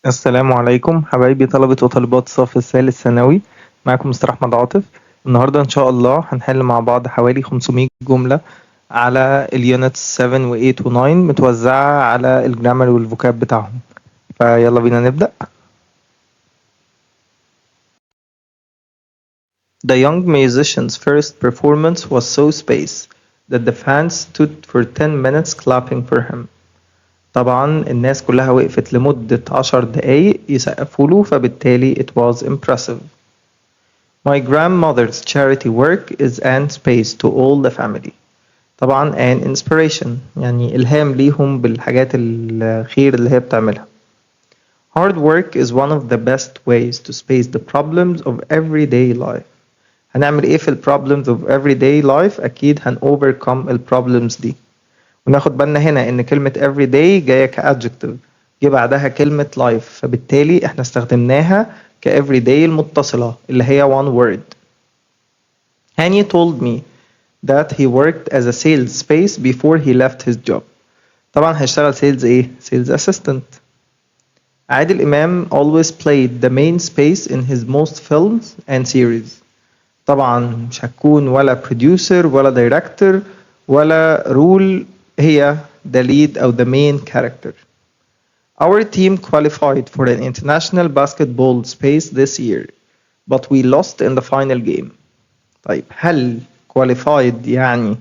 السلام عليكم حبايبي طلبة وطالبات الصف الثالث ثانوي. معكم مستر أحمد عاطف. النهاردة إن شاء الله هنحل مع بعض حوالي 500 جملة على اليونت 7 و 8 و 9 متوزعة على الجرامر والفوكاب بتاعهم. فيلا بينا نبدأ. The young musician's first performance was so spaced that the fans stood for 10 minutes clapping for him. طبعا الناس كلها وقفت لمدة 10 دقايق يسقفوا له فبالتالي it was impressive. My grandmother's charity work is an space to all the family. طبعا an inspiration يعني إلهام ليهم بالحاجات الخير اللي هي بتعملها. Hard work is one of the best ways to space the problems of everyday life. هنعمل ايه في ال problems of everyday life؟ أكيد هن overcome ال problems دي. وناخد بالنا هنا ان كلمة everyday جاية كadjective جه بعدها كلمة life فبالتالي احنا استخدمناها everyday المتصلة اللي هي one word. Hani told me that he worked as a sales space before he left his job. طبعا هيشتغل sales ايه؟ sales assistant. عادل إمام always played the main space in his most films and series. طبعا مش هتكون ولا producer ولا director ولا role هي the lead أو the main character. Our team qualified for an international basketball space this year, but we lost in the final game. طيب هل qualified يعني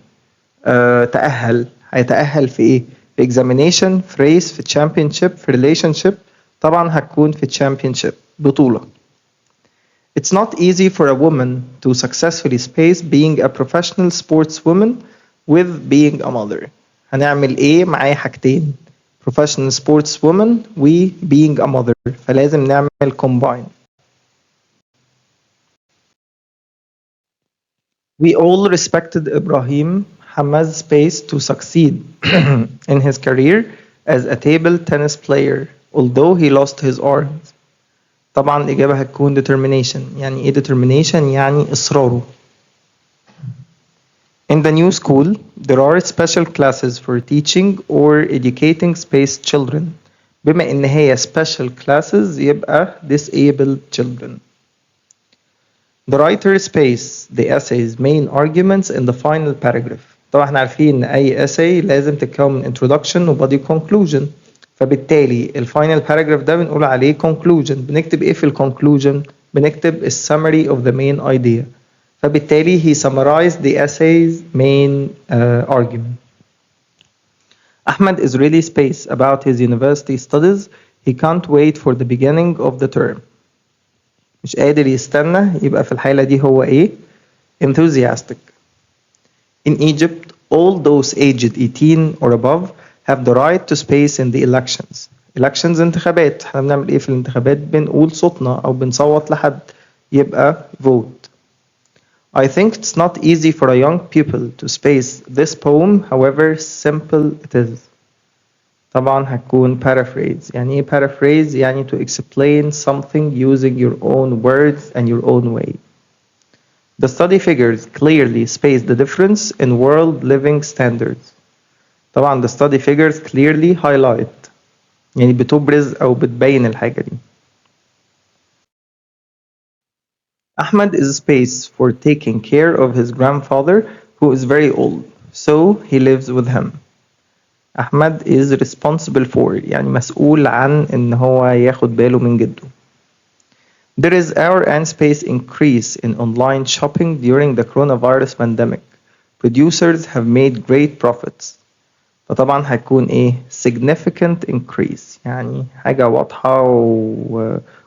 تأهل هيتأهل في إيه؟ في examination، في race، في championship، في relationship؟ طبعا هتكون في championship بطولة. It's not easy for a woman to successfully space being a professional sportswoman with being a mother. هنعمل ايه معايا حاجتين professional sportswoman و being a mother فلازم نعمل combine. We all respected Ibrahim Hamaz's space to succeed in his career as a table tennis player although he lost his arms. طبعا الإجابة هتكون determination. يعني ايه determination؟ يعني إصراره. In the new school, there are special classes for teaching or educating spaced children. بما إن هي special classes يبقى disabled children. The writer spaced the essay's main arguments in the final paragraph. طبعا احنا عارفين إن أي essay لازم تتكون من introduction و body conclusion. فبالتالي الفاينل paragraph ده بنقول عليه conclusion. بنكتب إيه في الكونكلوجن؟ بنكتب a summary of the main idea. فبالتالي he summarized the essay's main argument. Ahmed is really spaced about his university studies. He can't wait for the beginning of the term. مش قادر يستنى يبقى في الحالة دي هو إيه؟ enthusiastic. In Egypt, all those aged 18 or above have the right to space in the elections. elections انتخابات. احنا بنعمل إيه في الانتخابات؟ بنقول صوتنا أو بنصوت لحد يبقى vote. I think it's not easy for a young pupil to space this poem however simple it is. طبعا هتكون paraphrase. يعني ايه paraphrase؟ يعني to explain something using your own words and your own way. The study figures clearly space the difference in world living standards. طبعا the study figures clearly highlight يعني بتبرز أو بتبين الحاجة دي. Ahmed is spaced for taking care of his grandfather who is very old, so he lives with him. Ahmed is responsible for يعني مسؤول عن إن هو ياخد باله من جده. There is hour and space increase in online shopping during the coronavirus pandemic. Producers have made great profits. فطبعا هيكون إيه؟ significant increase يعني حاجة واضحة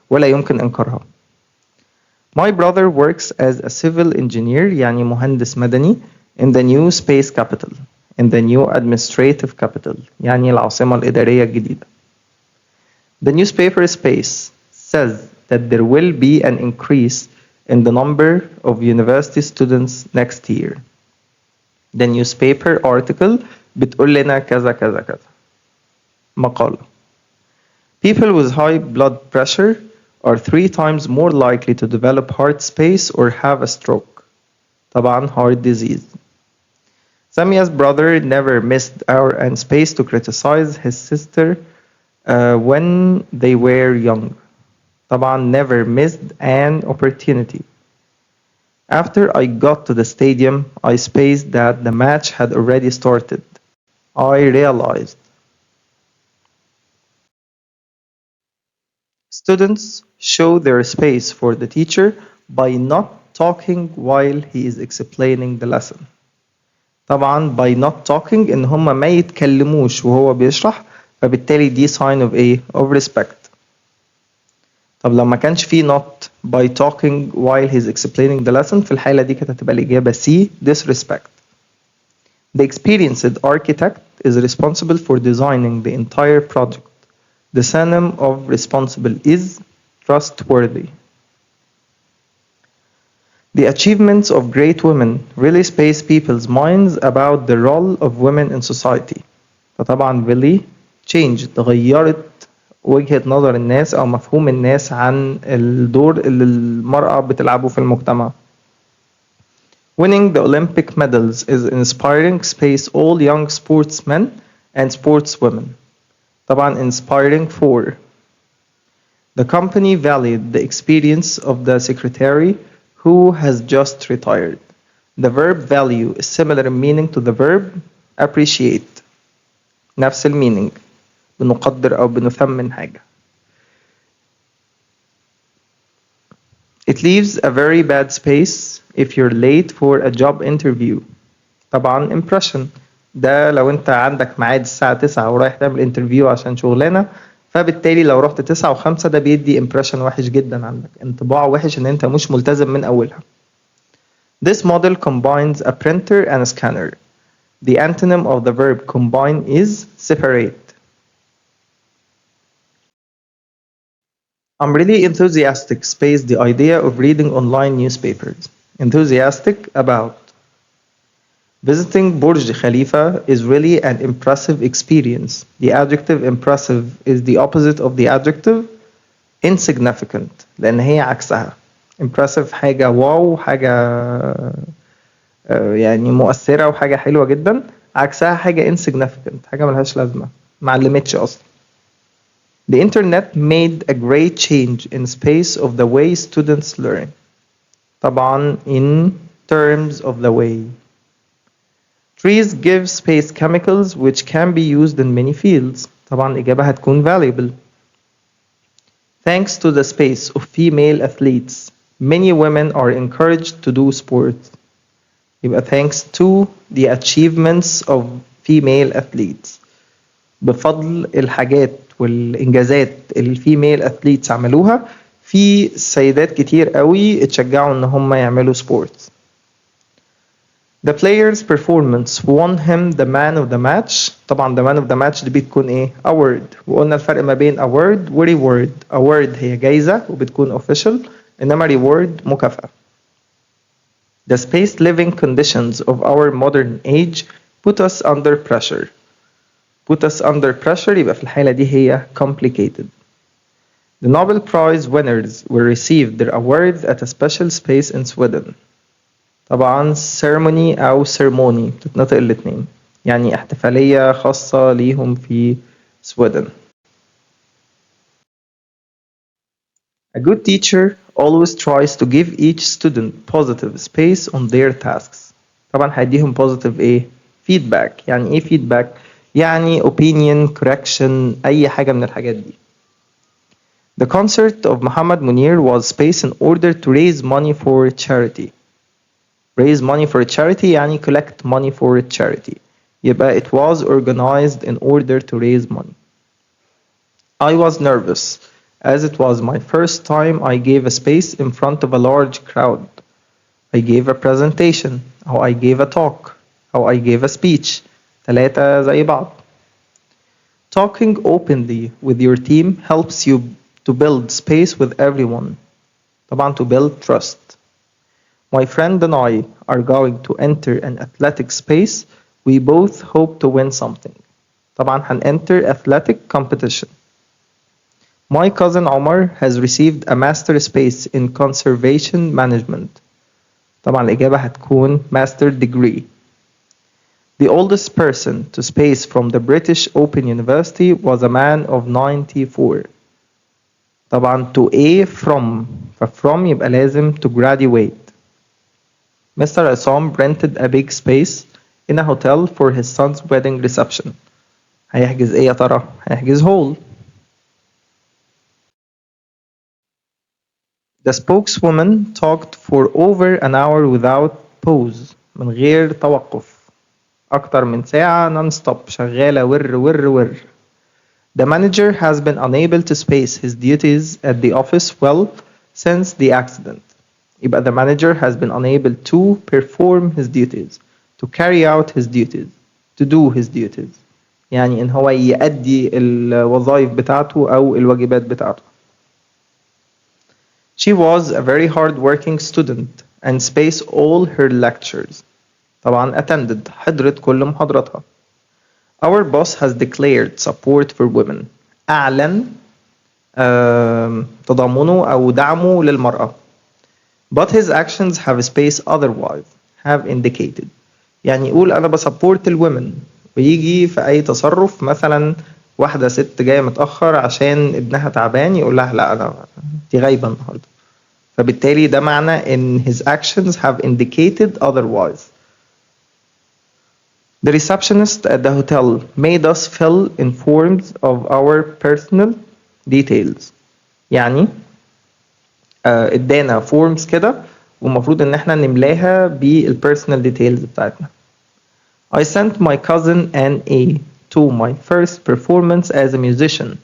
ولا يمكن إنكارها. My brother works as a civil engineer يعني مهندس مدني in the new space capital, in the new administrative capital يعني العاصمة الإدارية الجديدة. The newspaper space says that there will be an increase in the number of university students next year. The newspaper article بتقول لنا كذا كذا كذا. مقالة. People with high blood pressure are 3 times more likely to develop heart space or have a stroke. طبعا heart disease. Samia's brother never missed hour and space to criticize his sister when they were young. طبعا never missed an opportunity. After I got to the stadium, I spaced that the match had already started. I realized students show their space for the teacher by not talking while he is explaining the lesson. طبعا by not talking إن هما ما يتكلموش وهو بيشرح فبالتالي دي sign of إيه؟ of respect. طب لو ما كانش فيه not by talking while he's explaining the lesson في الحالة دي كانت هتبقى الإجابة C disrespect. The experienced architect is responsible for designing the entire project. The synonym of responsible is trustworthy. The achievements of great women really space people's minds about the role of women in society. فطبعا really changed غيرت وجهة نظر الناس أو مفهوم الناس عن الدور اللي المرأة بتلعبه في المجتمع. Winning the Olympic medals is inspiring space all young sportsmen and sportswomen. طبعا inspiring for. The company valued the experience of the secretary who has just retired. The verb value is similar in meaning to the verb appreciate. نفس المينينج. بنقدر أو بنثمن حاجة. It leaves a very bad space if you're late for a job interview. طبعا impression. ده لو انت عندك ميعاد الساعة 9 ورايح تعمل انترفيو عشان شغلانة فبالتالي لو رحت 9 و5 ده بيدي impression وحش جدا عندك انطباع وحش ان انت مش ملتزم من اولها. This model combines a printer and a scanner. The antonym of the verb combine is separate. I'm really enthusiastic space the idea of reading online newspapers. Enthusiastic about. Visiting Burj Khalifa is really an impressive experience. The adjective impressive is the opposite of the adjective insignificant لأن هي عكسها. Impressive حاجة واو حاجة يعني مؤثرة وحاجة حلوة جدا عكسها حاجة insignificant حاجة ملهاش لازمة معلمتش أصلا. The internet made a great change in space of the way students learn. طبعا in terms of the way. Trees give space chemicals which can be used in many fields. طبعا الإجابة هتكون valuable. Thanks to the space of female athletes, many women are encouraged to do sports. يبقى thanks to the achievements of female athletes. بفضل الحاجات والإنجازات اللي الفيميل athletes عملوها في سيدات كتير قوي اتشجعوا إن هم يعملوا sports. The player's performance won him the man of the match. طبعا the man of the match دي بتكون ايه؟ award. وقلنا الفرق ما بين award و reward. award هي جايزة وبتكون official إنما reward مكافأة. The spaced living conditions of our modern age put us under pressure. put us under pressure يبقى في الحالة دي هي complicated. The Nobel Prize winners will receive their awards at a special space in Sweden. طبعا ceremony أو ceremony بتتنطق الاتنين يعني احتفالية خاصة ليهم في Sweden. A good teacher always tries to give each student positive space on their tasks. طبعا هيديهم positive ايه؟ feedback. يعني ايه feedback؟ يعني opinion, correction أي حاجة من الحاجات دي. The concert of Muhammad Munir was spaced in order to raise money for charity. Raise money for charity يعني collect money for charity. يبقى it was organized in order to raise money. I was nervous as it was my first time I gave a space in front of a large crowd. I gave a presentation أو I gave a talk أو I gave a speech. ثلاثة زي بعض. Talking openly with your team helps you to build space with everyone. طبعا to build trust. My friend and I are going to enter an athletic space. We both hope to win something. طبعا enter athletic competition. My cousin Omar has received a master space in conservation management. طبعا الإجابة هتكون master degree. The oldest person to space from the British Open University was a man of 94. طبعا to a from from يبقى لازم to graduate. Mr. Assam rented a big space in a hotel for his son's wedding reception. هيحجز ايه يا ترى؟ هيحجز hall. The spokeswoman talked for over an hour without pause من غير توقف. أكتر من ساعة non-stop شغالة ور. The manager has been unable to space his duties at the office well since the accident. يبقى the manager has been unable to perform his duties, to carry out his duties, to do his duties. يعني إن هو يأدي الوظائف بتاعته أو الواجبات بتاعته. She was a very hard-working student and spaced all her lectures. طبعا attended حضرت كل محاضراتها. Our boss has declared support for women. أعلن تضامنه أو دعمه للمرأة. But his actions have spaced otherwise, have indicated. يعني يقول أنا بسبورت الwomen ويجي في أي تصرف مثلا واحدة ست جاية متأخر عشان ابنها تعبان يقول لها لا أنا دي غايبة النهاردة. فبالتالي ده معنى إن his actions have indicated otherwise. The receptionist at the hotel made us fill in forms of our personal details. يعني ادانا forms كده والمفروض ان احنا نملاها بالpersonal details بتاعتنا. I sent my cousin N.A. to my first performance as a musician,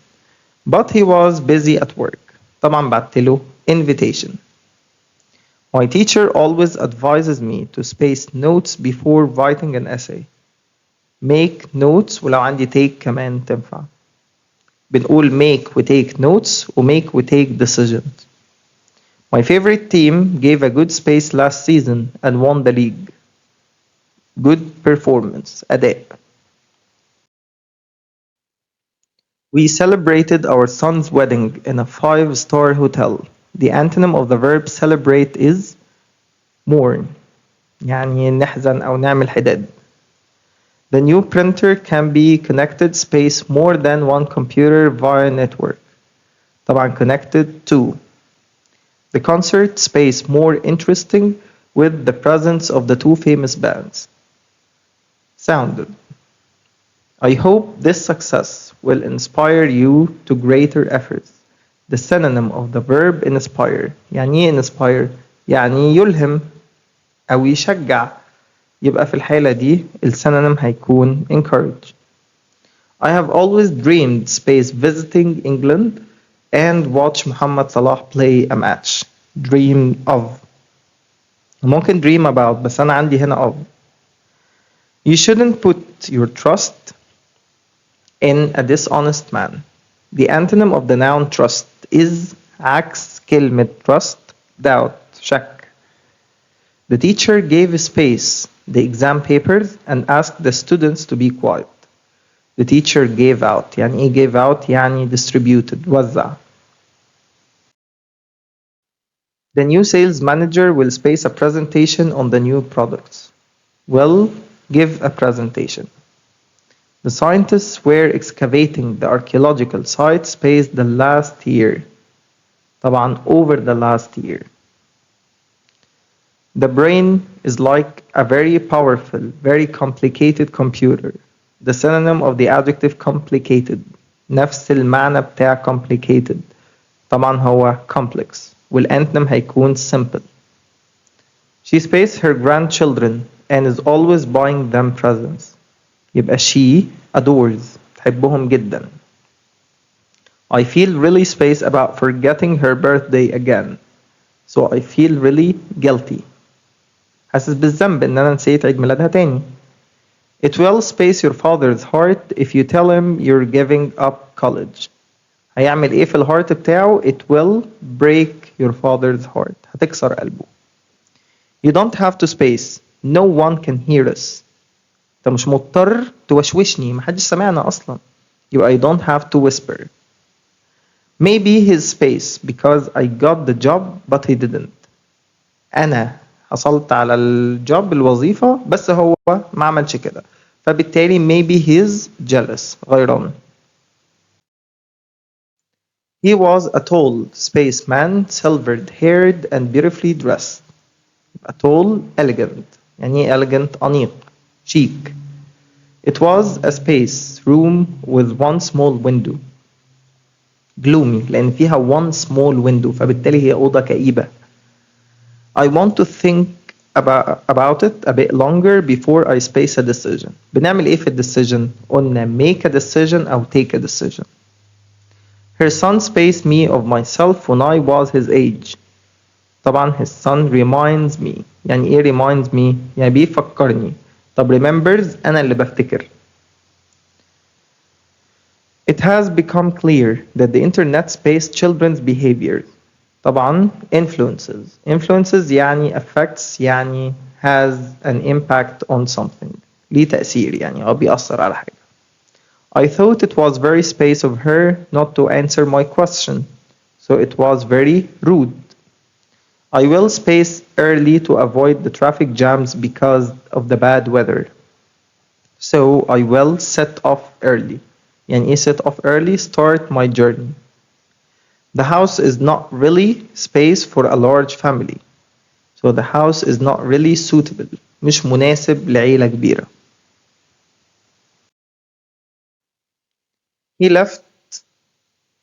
but he was busy at work. طبعا بعت له invitation. My teacher always advises me to space notes before writing an essay. Make notes ولو عندي take كمان تنفع. بنقول make و take notes و make و take decisions. My favorite team gave a good space last season and won the league. Good performance, أداء. We celebrated our son's wedding in a 5-star hotel. The antonym of the verb celebrate is mourn. يعني نحزن أو نعمل حداد. The new printer can be connected space more than one computer via network. طبعا connected to. The concert space more interesting with the presence of the two famous bands. Sounded. I hope this success will inspire you to greater efforts. The synonym of the verb inspire. يعني ايه inspire؟ يعني يلهم أو يشجع. يبقى في الحالة دي السينونيم هيكون encourage. I have always dreamed space visiting England and watch Muhammad Salah play a match. Dream of. ممكن dream about بس أنا عندي هنا of. You shouldn't put your trust in a dishonest man. The antonym of the noun trust is عكس كلمة trust doubt شك. The teacher gave space the exam papers and asked the students to be quiet. The teacher gave out. يعني إيه gave out؟ يعني distributed وزع. The new sales manager will space a presentation on the new products. Will give a presentation. The scientists were excavating the archaeological site space the last year. طبعا over the last year. The brain is like a very powerful, very complicated computer. The synonym of the adjective complicated. نفس المعنى بتاع complicated. طبعا هو complex. والantonym هيكون simple. She spaced her grandchildren and is always buying them presents. يبقى she adores. تحبهم جدا. I feel really space about forgetting her birthday again. So I feel really guilty. حاسس بالذنب إن أنا نسيت عيد ميلادها تاني. It will space your father's heart if you tell him you're giving up college. هيعمل إيه في الهارت بتاعه؟ It will break your father's heart. هتكسر قلبه. You don't have to space. No one can hear us. أنت مش مضطر توشوشني. محدش سمعنا أصلا. يبقى I don't have to whisper. Maybe his space because I got the job but he didn't. أنا حصلت على الجوب الوظيفة بس هو ما عملش كده. فبالتالي maybe he's jealous غيران. He was a tall spaceman, silvered haired and beautifully dressed. A tall, elegant. يعني ايه elegant؟ أنيق chic. It was a space room with one small window. gloomy لأن فيها one small window فبالتالي هي أوضة كئيبة. I want to think about it a bit longer before I space a decision. بنعمل إيه في الديسيجن؟ قلنا make a decision أو take a decision. Her son spaced me of myself when I was his age. طبعا his son reminds me. يعني إيه reminds me؟ يعني بيفكرني. طب remembers أنا اللي بفتكر. It has become clear that the internet spaced children's behavior. طبعا influences يعني affects يعني has an impact on something. ليه تأثير يعني بيأثر على حاجة. I thought it was very space of her not to answer my question, so it was very rude. I will space early to avoid the traffic jams because of the bad weather. So I will set off early. يعني إيه set off early? Start my journey. The house is not really space for a large family. So the house is not really suitable. مش مناسب لعيلة كبيرة. He left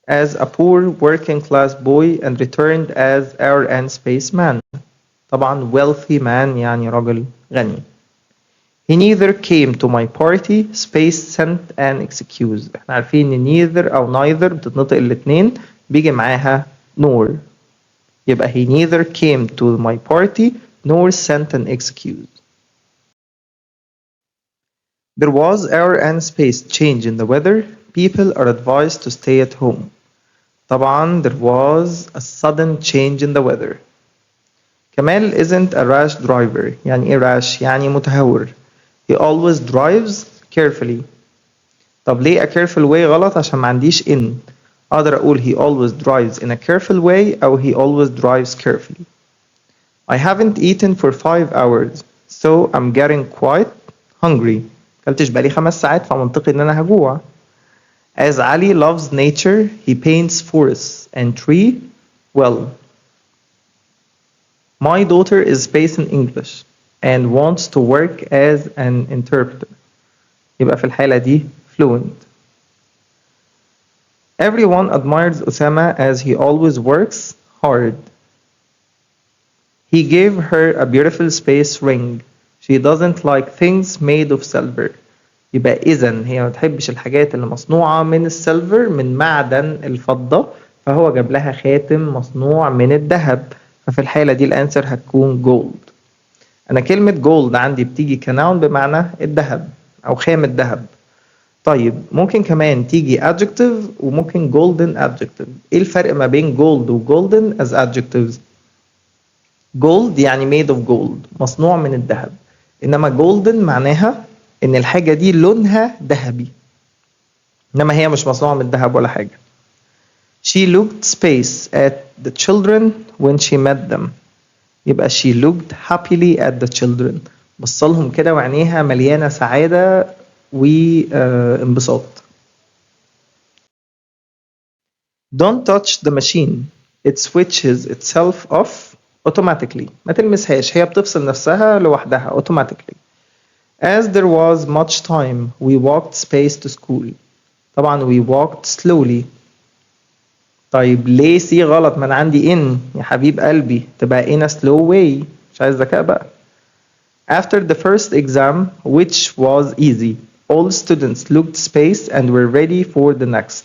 as a poor working class boy and returned as our and space man. طبعا wealthy man يعني رجل غني. He neither came to my party space sent an excuse. احنا عارفين ان neither او neither بتتنطق الاتنين بيجي معاها nor. يبقى he neither came to my party nor sent an excuse. There was hour and space change in the weather. People are advised to stay at home. طبعا there was a sudden change in the weather. Kamal isn't a rash driver. يعني ايه rash؟ يعني متهور. He always drives carefully. طب ليه a careful way غلط؟ عشان ما عنديش in. أقدر أقول he always drives in a careful way أو he always drives carefully. I haven't eaten for 5 hours, so I'm getting quite hungry. مكلتش بقالي 5 ساعات فمنطقي إن أنا هجوع. As Ali loves nature, he paints forests and tree well. My daughter is speaking English and wants to work as an interpreter. يبقى في الحالة دي fluent. Everyone admires Osama as he always works hard. He gave her a beautiful space ring. She doesn't like things made of silver. يبقى إذن هي ما تحبش الحاجات اللي مصنوعة من السيلفر من معدن الفضة فهو جاب لها خاتم مصنوع من الذهب ففي الحالة دي الأنسر هتكون gold. أنا كلمة gold عندي بتيجي كناون بمعنى الذهب أو خام الذهب. طيب ممكن كمان تيجي adjective وممكن golden adjective. إيه الفرق ما بين gold و golden as adjectives؟ gold يعني made of gold مصنوع من الذهب إنما golden معناها إن الحاجة دي لونها ذهبي إنما هي مش مصنوعة من الذهب ولا حاجة. She looked space at the children when she met them. يبقى she looked happily at the children. بصلهم كده وعينيها مليانة سعادة وانبساط. Don't touch the machine. It switches itself off automatically. ما تلمسهاش هي بتفصل نفسها لوحدها automatically. As there was much time, we walked space to school. طبعا we walked slowly. طيب ليه سي غلط؟ ما انا عندي in يا حبيب قلبي تبقى in a slow way. مش عايز ذكاء بقى. After the first exam, which was easy, all students looked space and were ready for the next.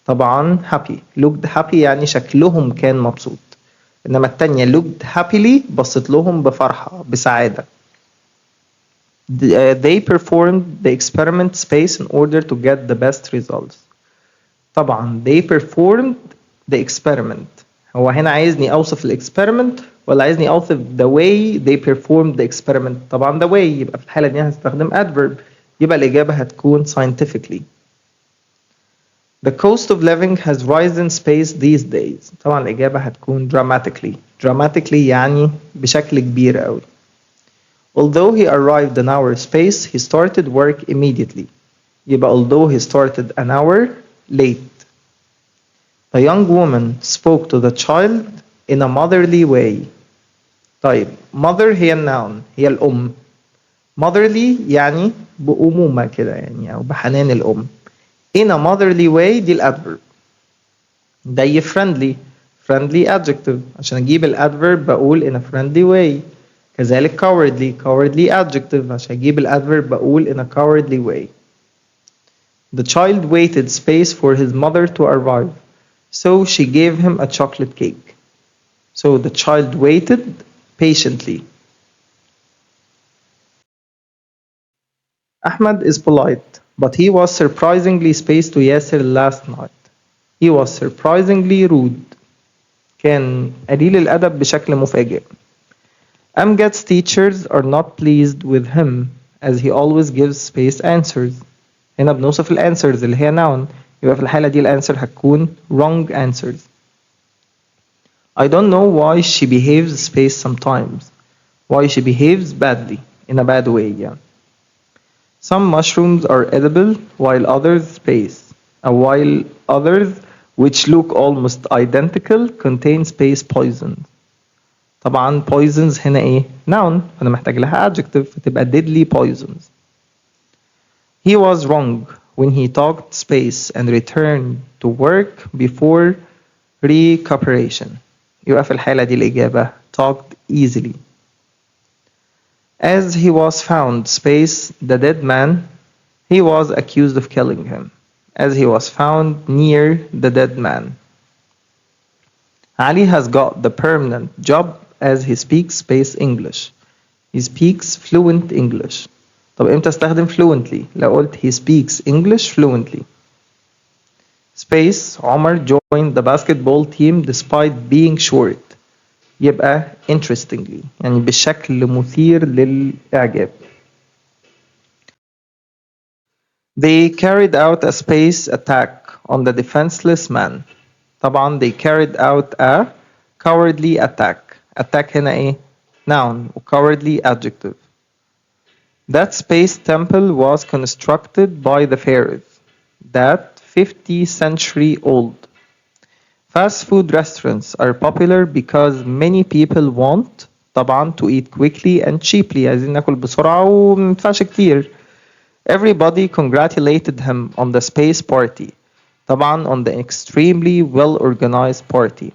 طبعا happy. Looked happy يعني شكلهم كان مبسوط. إنما التانية looked happily بصت لهم بفرحة بسعادة. They performed the experiment space in order to get the best results. طبعا they performed the experiment. هو هنا عايزني أوصف الإكسبيرمنت ولا عايزني أوصف the way they performed the experiment؟ طبعا the way يبقى في الحالة دي هستخدم adverb يبقى الإجابة هتكون scientifically. The cost of living has risen space these days. طبعا الإجابة هتكون dramatically. Dramatically يعني بشكل كبير قوي. Although he arrived an hour space, he started work immediately. يبقى although he started an hour late. The young woman spoke to the child in a motherly way. طيب mother هي النون هي الأم. motherly يعني بأمومة كده يعني أو بحنان الأم. In a motherly way دي الأدفرب. زي friendly. friendly adjective عشان أجيب الأدفرب بقول in a friendly way. كذلك cowardly adjective عشان أجيب الأدفرب بقول in a cowardly way. The child waited space for his mother to arrive, so she gave him a chocolate cake. So the child waited patiently. Ahmed is polite, but he was surprisingly spaced to Yasser last night. He was surprisingly rude. كان قليل الأدب بشكل مفاجئ. Amjad's teachers are not pleased with him as he always gives spaced answers. هنا بنوصف الانسرز اللي هي noun. يبقى في الحالة دي الانسر هتكون wrong answers. I don't know why she behaves space sometimes. Why she behaves badly, in a bad way يعني. Some mushrooms are edible while others space. While others which look almost identical contain space poisons. طبعا poisons هنا ايه؟ noun فأنا محتاج لها adjective فتبقى deadly poisons. He was wrong when he talked space and returned to work before recuperation. يبقى في الحالة دي الإجابة talked easily. As he was found space the dead man, he was accused of killing him. As he was found near the dead man. Ali has got the permanent job as he speaks space English. He speaks fluent English. طب امتى استخدم fluently؟ لو قلت he speaks English fluently. Space Omar joined the basketball team despite being short. يبقى interestingly يعني بشكل مثير للإعجاب. They carried out a space attack on the defenseless man. طبعا they carried out a cowardly attack. Attack هنا ايه؟ noun و cowardly adjective. That space temple was constructed by the pharaohs. That 50th century old. Fast food restaurants are popular because many people want طبعا to eat quickly and cheaply. عايزين ناكل بسرعة ومندفعش كتير. Everybody congratulated him on the space party. طبعا on the extremely well organized party.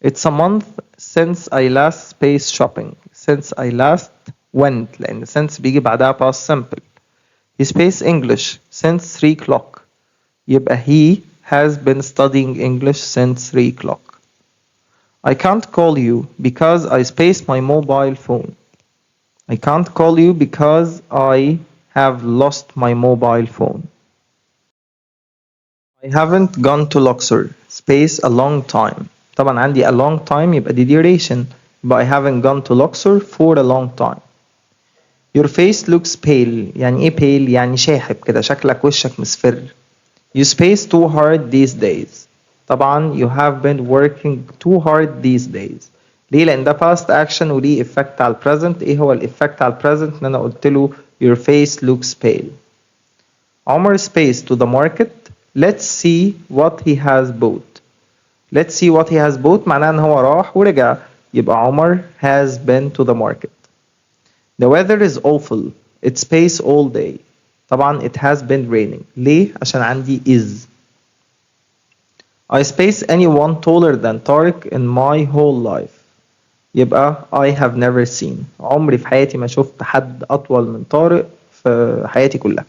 It's a month since I last space shopping. Since I last went لأن since بيجي بعدها past simple. He speaks English since 3 o'clock. يبقى he has been studying English since 3 o'clock. I can't call you because I spaced my mobile phone. I can't call you because I have lost my mobile phone. I haven't gone to Luxor space a long time. طبعا عندي a long time يبقى دي duration. But I haven't gone to Luxor for a long time. Your face looks pale. يعني ايه pale؟ يعني شاحب كده شكلك وشك مصفر. You space too hard these days. طبعا you have been working too hard these days. ليه؟ لأن ده past action وليه effect على present. ايه هو الeffect على present؟ ان انا قلت له your face looks pale. Omar spaced to the market. Let's see what he has bought. Let's see what he has bought معناه ان هو راح ورجع. يبقى عمر has been to the market. The weather is awful. It space all day. طبعا it has been raining. ليه؟ عشان عندي is. I space anyone taller than Tariq in my whole life. يبقى I have never seen. عمري في حياتي ما شفت حد أطول من طارق في حياتي كلها.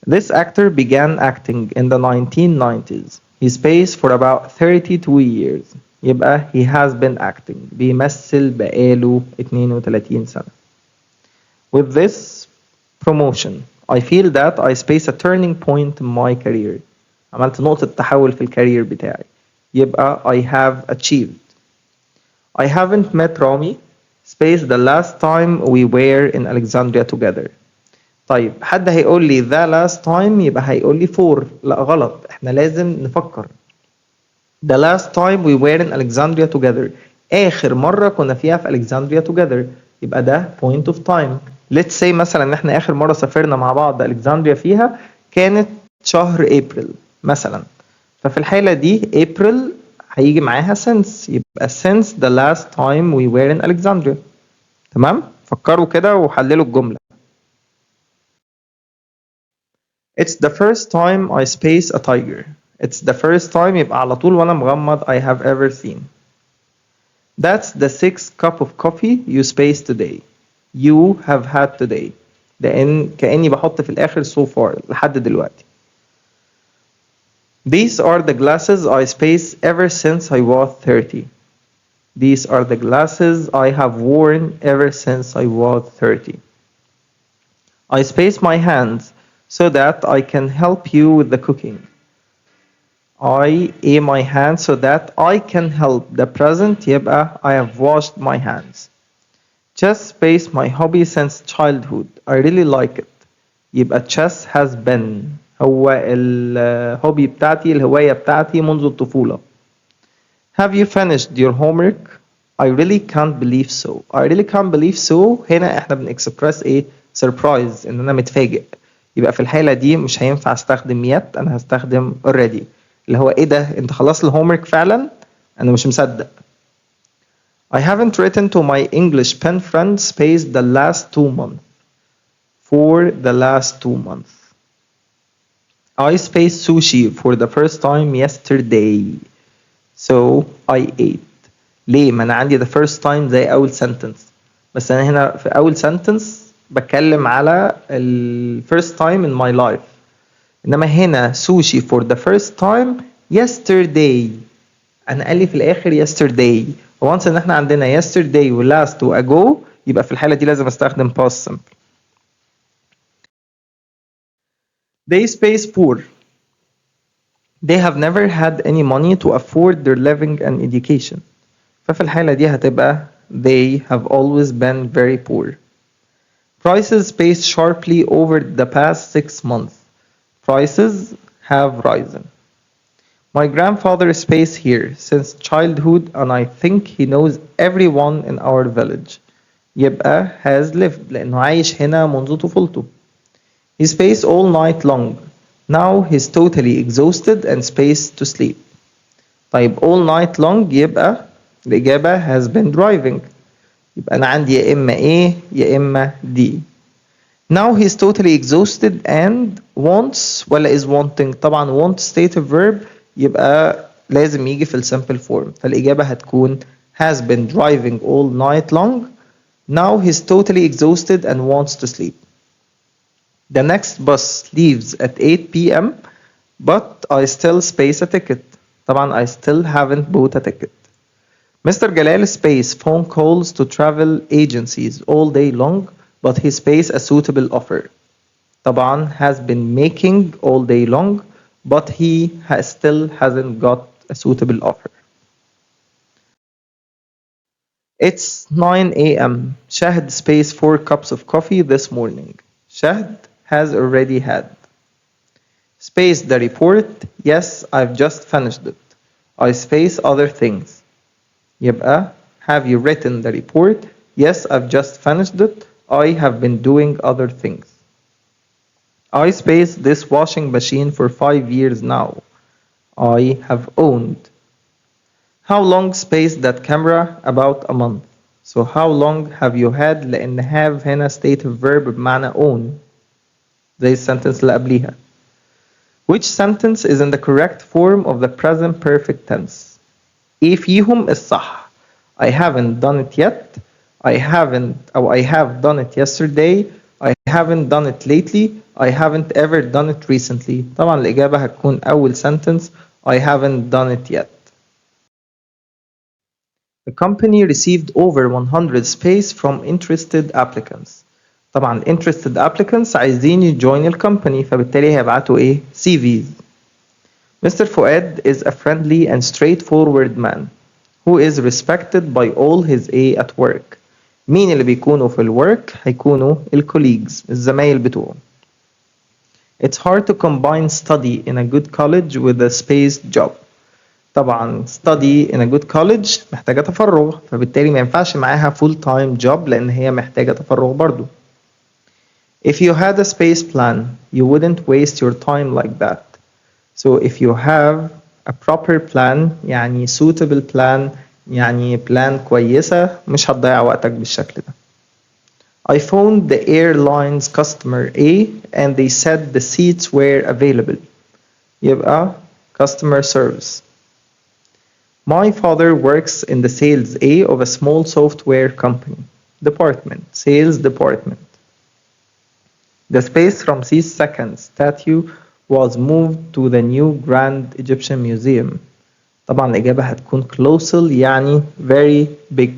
This actor began acting in the 1990s. He spaced for about 32 years. يبقى he has been acting. بيمثل بقاله 32 سنة. With this promotion, I feel that I space a turning point in my career. عملت نقطة تحول في الكارير بتاعي. يبقى I have achieved. I haven't met Rami space the last time we were in Alexandria together. طيب حد هيقول لي the last time يبقى هيقول لي for. لا غلط احنا لازم نفكر. The last time we were in Alexandria together. آخر مرة كنا فيها في Alexandria together. يبقى ده point of time. let's say مثلا ان احنا اخر مرة سافرنا مع بعض الكسندريا فيها كانت شهر ابريل مثلا، ففي الحالة دي ابريل هيجي معاها since، يبقى since the last time we were in Alexandria. تمام؟ فكروا كده وحللوا الجملة. It's the first time I space a tiger. It's the first time يبقى على طول وانا مغمض I have ever seen. That's the sixth cup of coffee you spaced today. You have had today. لأن كأني بحط في الآخر so far لحد دلوقتي. These are the glasses I spaced ever since I was 30. These are the glasses I have worn ever since I was 30. I space my hands so that I can help you with the cooking. I aim my hands so that I can help. The present يبقى I have washed my hands. Chess space my hobby since childhood. I really like it. يبقى chess has been هو الهوبي بتاعتي الهواية بتاعتي منذ الطفولة. Have you finished your homework? I really can't believe so. I really can't believe so هنا احنا بنexpress ايه؟ surprise ان انا متفاجئ. يبقى في الحالة دي مش هينفع استخدم yet، انا هستخدم already اللي هو ايه ده؟ انت خلصت الهومورك فعلا؟ انا مش مصدق. I haven't written to my English pen friend space the last 2 months. For the last 2 months. I spaced sushi for the first time yesterday. So I ate. ليه؟ ما أنا عندي the first time زي أول sentence. بس أنا هنا في أول sentence بتكلم على ال first time in my life. إنما هنا sushi for the first time yesterday. أنا قال لي في الآخر yesterday. once إن إحنا عندنا yesterday و last و ago يبقى في الحالة دي لازم أستخدم past simple. They space poor. They have never had any money to afford their living and education. ففي الحالة دي هتبقى they have always been very poor. Prices spaced sharply over the past 6 months. Prices have risen. My grandfather spaced here since childhood and I think he knows everyone in our village. يبقى has lived لأنه عايش هنا منذ طفولته. He spaced all night long. Now he's totally exhausted and spaced to sleep. طيب all night long يبقى الإجابة has been driving. يبقى أنا عندي يا إما A يا إما D. Now he's totally exhausted and wants ولا is wanting. طبعا want state of verb يبقى لازم يجي في simple form. فالإجابة هتكون has been driving all night long. Now he's totally exhausted and wants to sleep. The next bus leaves at 8 p.m. but I still space a ticket. طبعا I still haven't bought a ticket. Mr. Jalal space phone calls to travel agencies all day long but he space a suitable offer. طبعا has been making all day long but he still hasn't got a suitable offer. It's 9 a.m. Shahd space 4 cups of coffee this morning. Shahd has already had. Space the report. Yes, I've just finished it. I space other things. يبقى have you written the report? Yes, I've just finished it. I have been doing other things. I space this washing machine for 5 years now. I have owned. How long space that camera? About a month. So how long have you had؟ لأن have هنا state of verb بمعنى own. زي السنتنس اللي قبليها. Which sentence is in the correct form of the present perfect tense؟ إيه فيهم الصح؟ I haven't done it yet. I have done it yesterday. I haven't done it lately. I haven't ever done it recently. طبعا الإجابة هتكون أول sentence I haven't done it yet. The company received over 100 space from interested applicants. طبعا interested applicants عايزين يجوين الكمباني فبالتالي هيبعتوا ايه؟ CVs. Mr. Fuad is a friendly and straightforward man who is respected by all his A at work. مين اللي بيكونوا في الwork؟ هيكونوا الcolleagues الزمايل بتوعه. It's hard to combine study in a good college with a spaced job. طبعا study in a good college محتاجة تفرغ، فبالتالي ما ينفعش معاها full time job لأن هي محتاجة تفرغ برضو. If you had a space plan, you wouldn't waste your time like that. So if you have a proper plan يعني suitable plan يعني plan كويسة مش هتضيع وقتك بالشكل ده. I phoned the airline's customer A and they said the seats were available. يبقى customer service. My father works in the sales A of a small software company. Department, sales department. The space Ramses II statue was moved to the new Grand Egyptian Museum. طبعا الإجابة هتكون colossal يعني very big.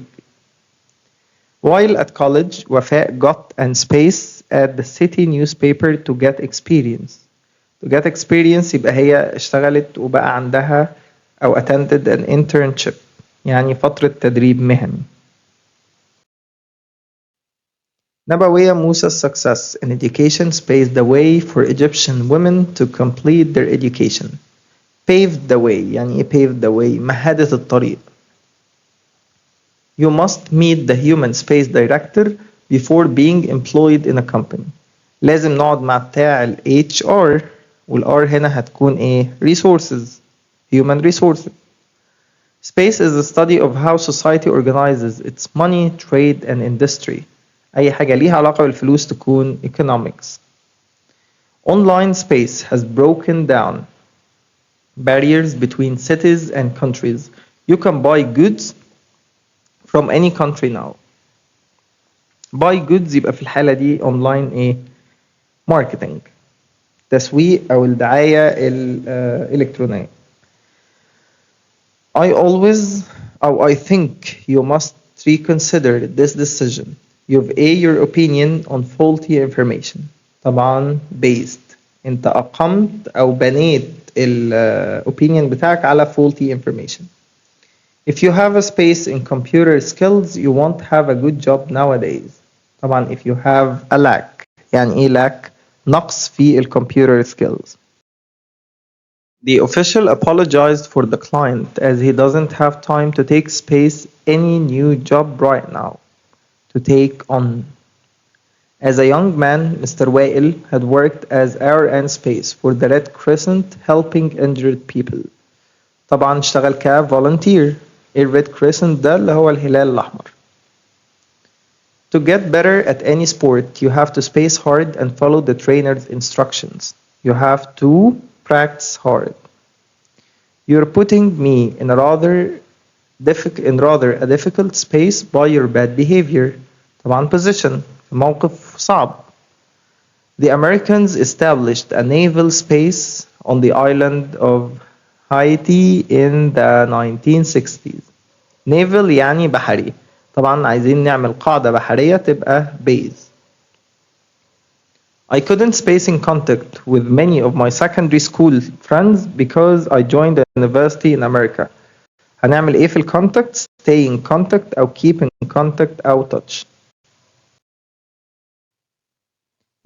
While at college, Wafaa got an space at the city newspaper to get experience. To get experience يبقى هي اشتغلت وبقى عندها أو attended an internship يعني فترة تدريب مهني. نبوية Musa's success in education paved the way for Egyptian women to complete their education. Paved the way يعني إيه paved the way؟ مهدت الطريق. You must meet the human space director before being employed in a company. لازم نقعد مع بتاع ال HR وال R هنا هتكون إيه؟ resources. Human resources. Space is the study of how society organizes its money, trade, and industry. أي حاجة ليها علاقة بالفلوس تكون economics. Online space has broken down barriers between cities and countries. You can buy goods from any country now. Buy goods يبقى في الحالة دي online إيه؟ marketing. تسويق أو الدعاية الإلكترونية. I think you must reconsider this decision. You've your opinion on faulty information. طبعا based. انت أقمت أو بنيت opinion بتاعك على faulty information. If you have a space in computer skills, you won't have a good job nowadays. طبعا if you have a lack. يعني إيه lack؟ نقص في computer skills. The official apologized for the client as he doesn't have time to take space any new job right now to take on. As a young man, Mr. Wael had worked as RN space for the Red Crescent helping injured people. طبعا اشتغل volunteer. Red Crescent ده اللي هو الهلال الأحمر. To get better at any sport, you have to space hard and follow the trainer's instructions. You have to practice hard. You're putting me in a rather a difficult space by your bad behavior. طبعا position في موقف صعب. The Americans established a naval space on the island of Haiti in the 1960s. Naval يعني بحري. طبعا عايزين نعمل قاعدة بحرية تبقى base. I couldn't space in contact with many of my secondary school friends because I joined a university in America. هنعمل ايه في الcontact؟ Stay in contact أو keep in contact أو touch.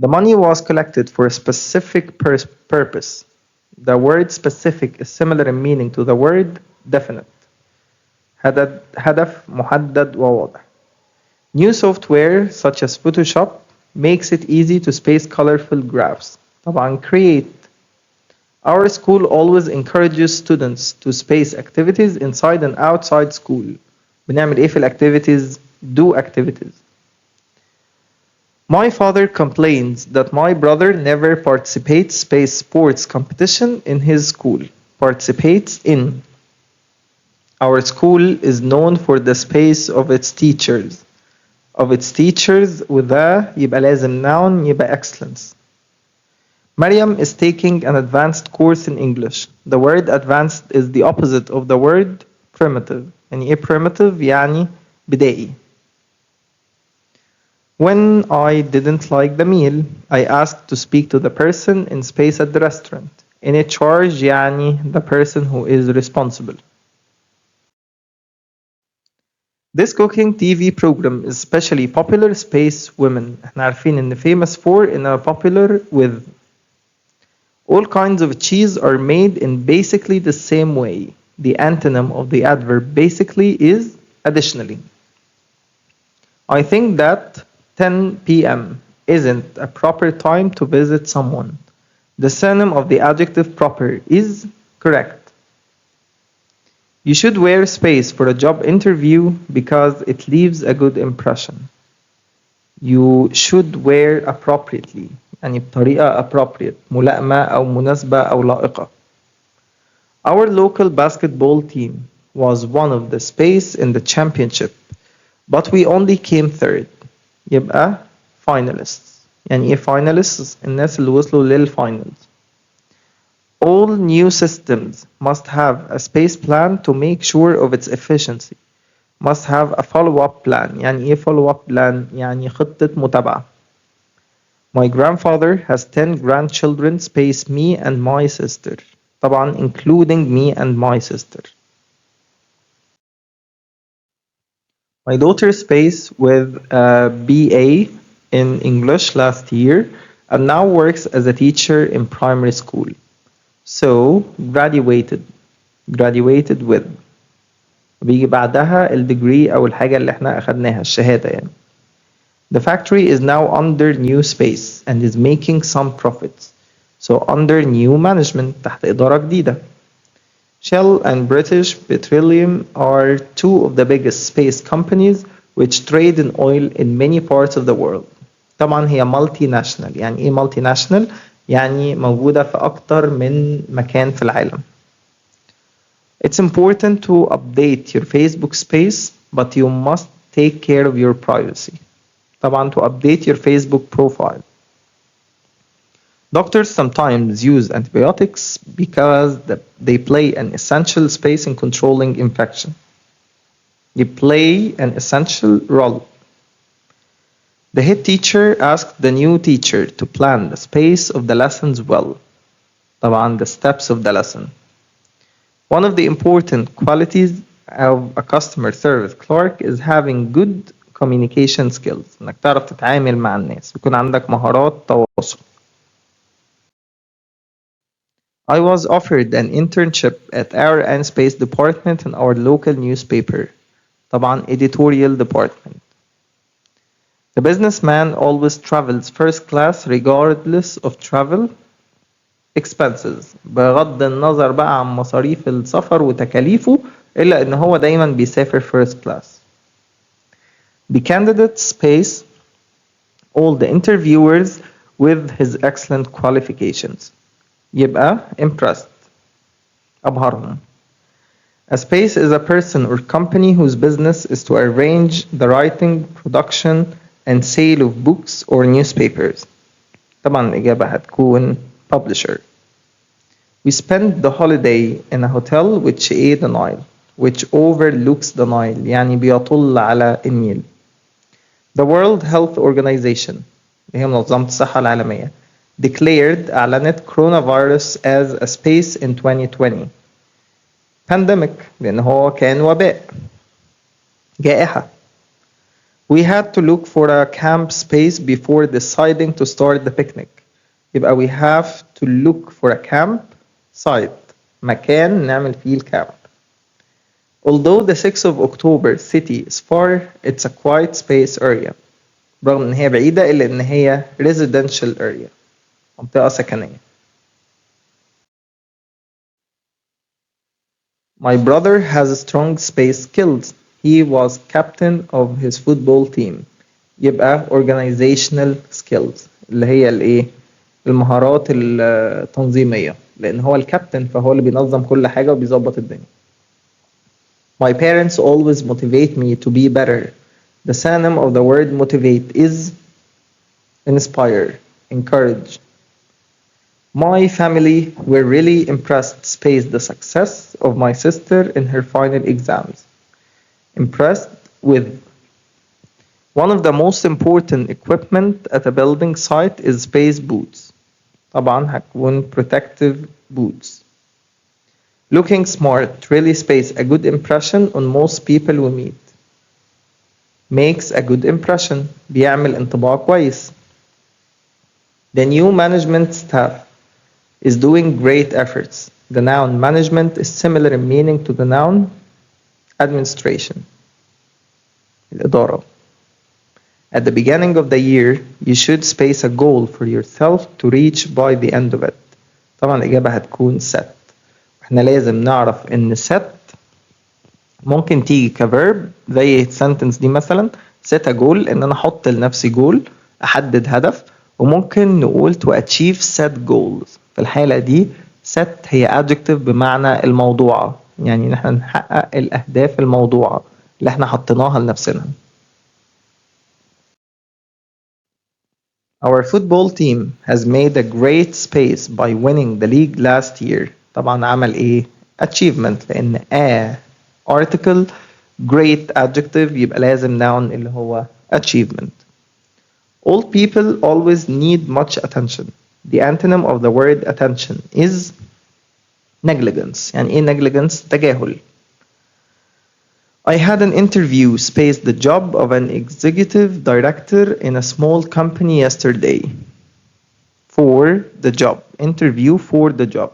The money was collected for a specific purpose. The word specific is similar in meaning to the word definite. هدف محدد وواضح. New software such as Photoshop makes it easy to space colorful graphs. طبعا create. Our school always encourages students to space activities inside and outside school. بنعمل ايه في activities? Do activities. My father complains that my brother never participates space sports competition in his school. Participates in. Our school is known for the space of its teachers. Of its teachers with the يبقى لازم noun يبقى excellence. Mariam is taking an advanced course in English. The word advanced is the opposite of the word primitive. يعني ايه primitive؟ يعني بدائي. When I didn't like the meal, I asked to speak to the person in space at the restaurant. In charge يعني the person who is responsible. This cooking TV program is especially popular space women. احنا عارفين ان famous for and popular with. All kinds of cheese are made in basically the same way. the antonym of the adverb basically is additionally. I think that 10 p.m. isn't a proper time to visit someone. The synonym of the adjective proper is correct. You should wear space for a job interview because it leaves a good impression. You should wear appropriately يعني بطريقة appropriate ملائمة أو مناسبة أو لائقة. Our local basketball team was one of the space in the championship, but we only came third. يبقى finalists. يعني إيه finalists؟ الناس اللي وصلوا للfinals. All new systems must have a space plan to make sure of its efficiency. Must have a follow-up plan. يعني إيه follow-up plan؟ يعني خطة متابعة. My grandfather has 10 grandchildren space me and my sister. طبعا including me and my sister. My daughter space with a BA in English last year and now works as a teacher in primary school. So graduated with بيجي بعدها الديجري أو الحاجة اللي احنا أخدناها الشهادة يعني. The factory is now under new space and is making some profits. So under new management تحت إدارة جديدة. Shell and British Petroleum are two of the biggest space companies which trade in oil in many parts of the world. طبعا هي multinational. يعني إيه multinational؟ يعني موجودة في أكتر من مكان في العالم. It's important to update your Facebook space, but you must take care of your privacy. طبعا to update your Facebook profile. Doctors sometimes use antibiotics because they play an essential space in controlling infection. They play an essential role. The head teacher asked the new teacher to plan the space of the lessons well. طبعا the steps of the lesson. One of the important qualities of a customer service clerk is having good communication skills. انك تعرف تتعامل مع الناس يكون عندك مهارات تواصل. I was offered an internship at Air and Space Department in our local newspaper. طبعا editorial department. The businessman always travels first class regardless of travel expenses. بغض النظر بقى عن مصاريف السفر وتكاليفه إلا إن هو دايما بيسافر first class. The candidate space all the interviewers with his excellent qualifications. يبقى impressed. أبهرهم. A space is a person or company whose business is to arrange the writing, production, and sale of books or newspapers. طبعا الإجابة هتكون publisher. We spent the holiday in a hotel which overlooks the Nile يعني بيطل على النيل. The World Health Organization اللي هي منظمة الصحة العالمية أعلنت coronavirus as a space in 2020. Pandemic لأن هو كان وباء جائحة. We had to look for a camp space before deciding to start the picnic. يبقى we have to look for a camp site مكان نعمل فيه الكامب. Although the 6th of October city is far, it's a quiet space area. رغم إن هي بعيدة إلا إن هي residential area. منطقة سكنية. My brother has strong space skills. He was captain of his football team. يبقى organizational skills اللي هي الإيه؟ المهارات التنظيمية لأن هو الكابتن فهو اللي بينظم كل حاجة وبيظبط الدنيا. My parents always motivate me to be better. The synonym of the word motivate is inspire, encourage. My family were really impressed space the success of my sister in her final exams. Impressed with. One of the most important equipment at a building site is space boots. طبعا هتكون protective boots. Looking smart really space a good impression on most people we meet. Makes a good impression بيعمل انطباع كويس. The new management staff is doing great efforts. The noun management is similar in meaning to the noun administration, الإدارة. At the beginning of the year, you should space a goal for yourself to reach by the end of it. طبعا الإجابة هتكون set. احنا لازم نعرف إن set ممكن تيجي كverb زي sentence دي مثلا set a goal إن أنا أحط لنفسي goal أحدد هدف، وممكن نقول to achieve set goals. في الحالة دي set هي adjective بمعنى الموضوعة، يعني نحن نحقق الأهداف الموضوعة اللي احنا حطيناها لنفسنا. Our football team has made a great space by winning the league last year. طبعا عمل ايه؟ achievement لأن a article great adjective يبقى لازم noun اللي هو achievement. All people always need much attention. The antonym of the word attention is negligence. يعني ايه negligence؟ تجاهل. I had an interview spaced the job of an executive director in a small company yesterday. For the job. Interview for the job.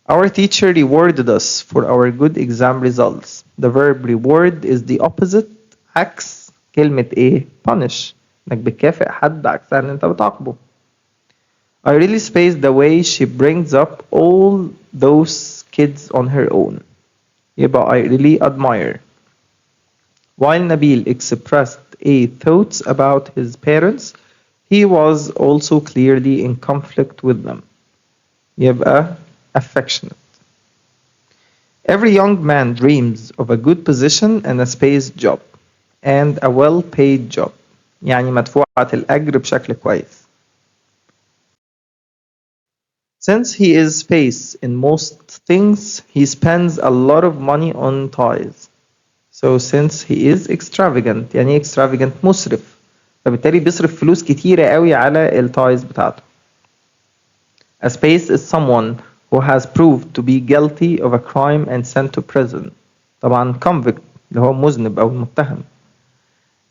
Our teacher rewarded us for our good exam results. The verb reward is the opposite عكس كلمة ايه؟ punish. انك بتكافئ حد عكسها ان انت بتعاقبه. I really spaced the way she brings up all those kids on her own. يبقى I really admire. While Nabil expressed a thoughts about his parents, he was also clearly in conflict with them. يبقى affectionate. Every young man dreams of a good position and a space job and a well-paid job. يعني مدفوعة الأجر بشكل كويس. Since he is space in most things, he spends a lot of money on toys. So since he is extravagant, يعني extravagant مسرف، فبالتالي بيصرف فلوس كتيرة قوي على التايز بتاعته. A space is someone who has proved to be guilty of a crime and sent to prison. طبعا convict اللي هو مذنب أو المتهم.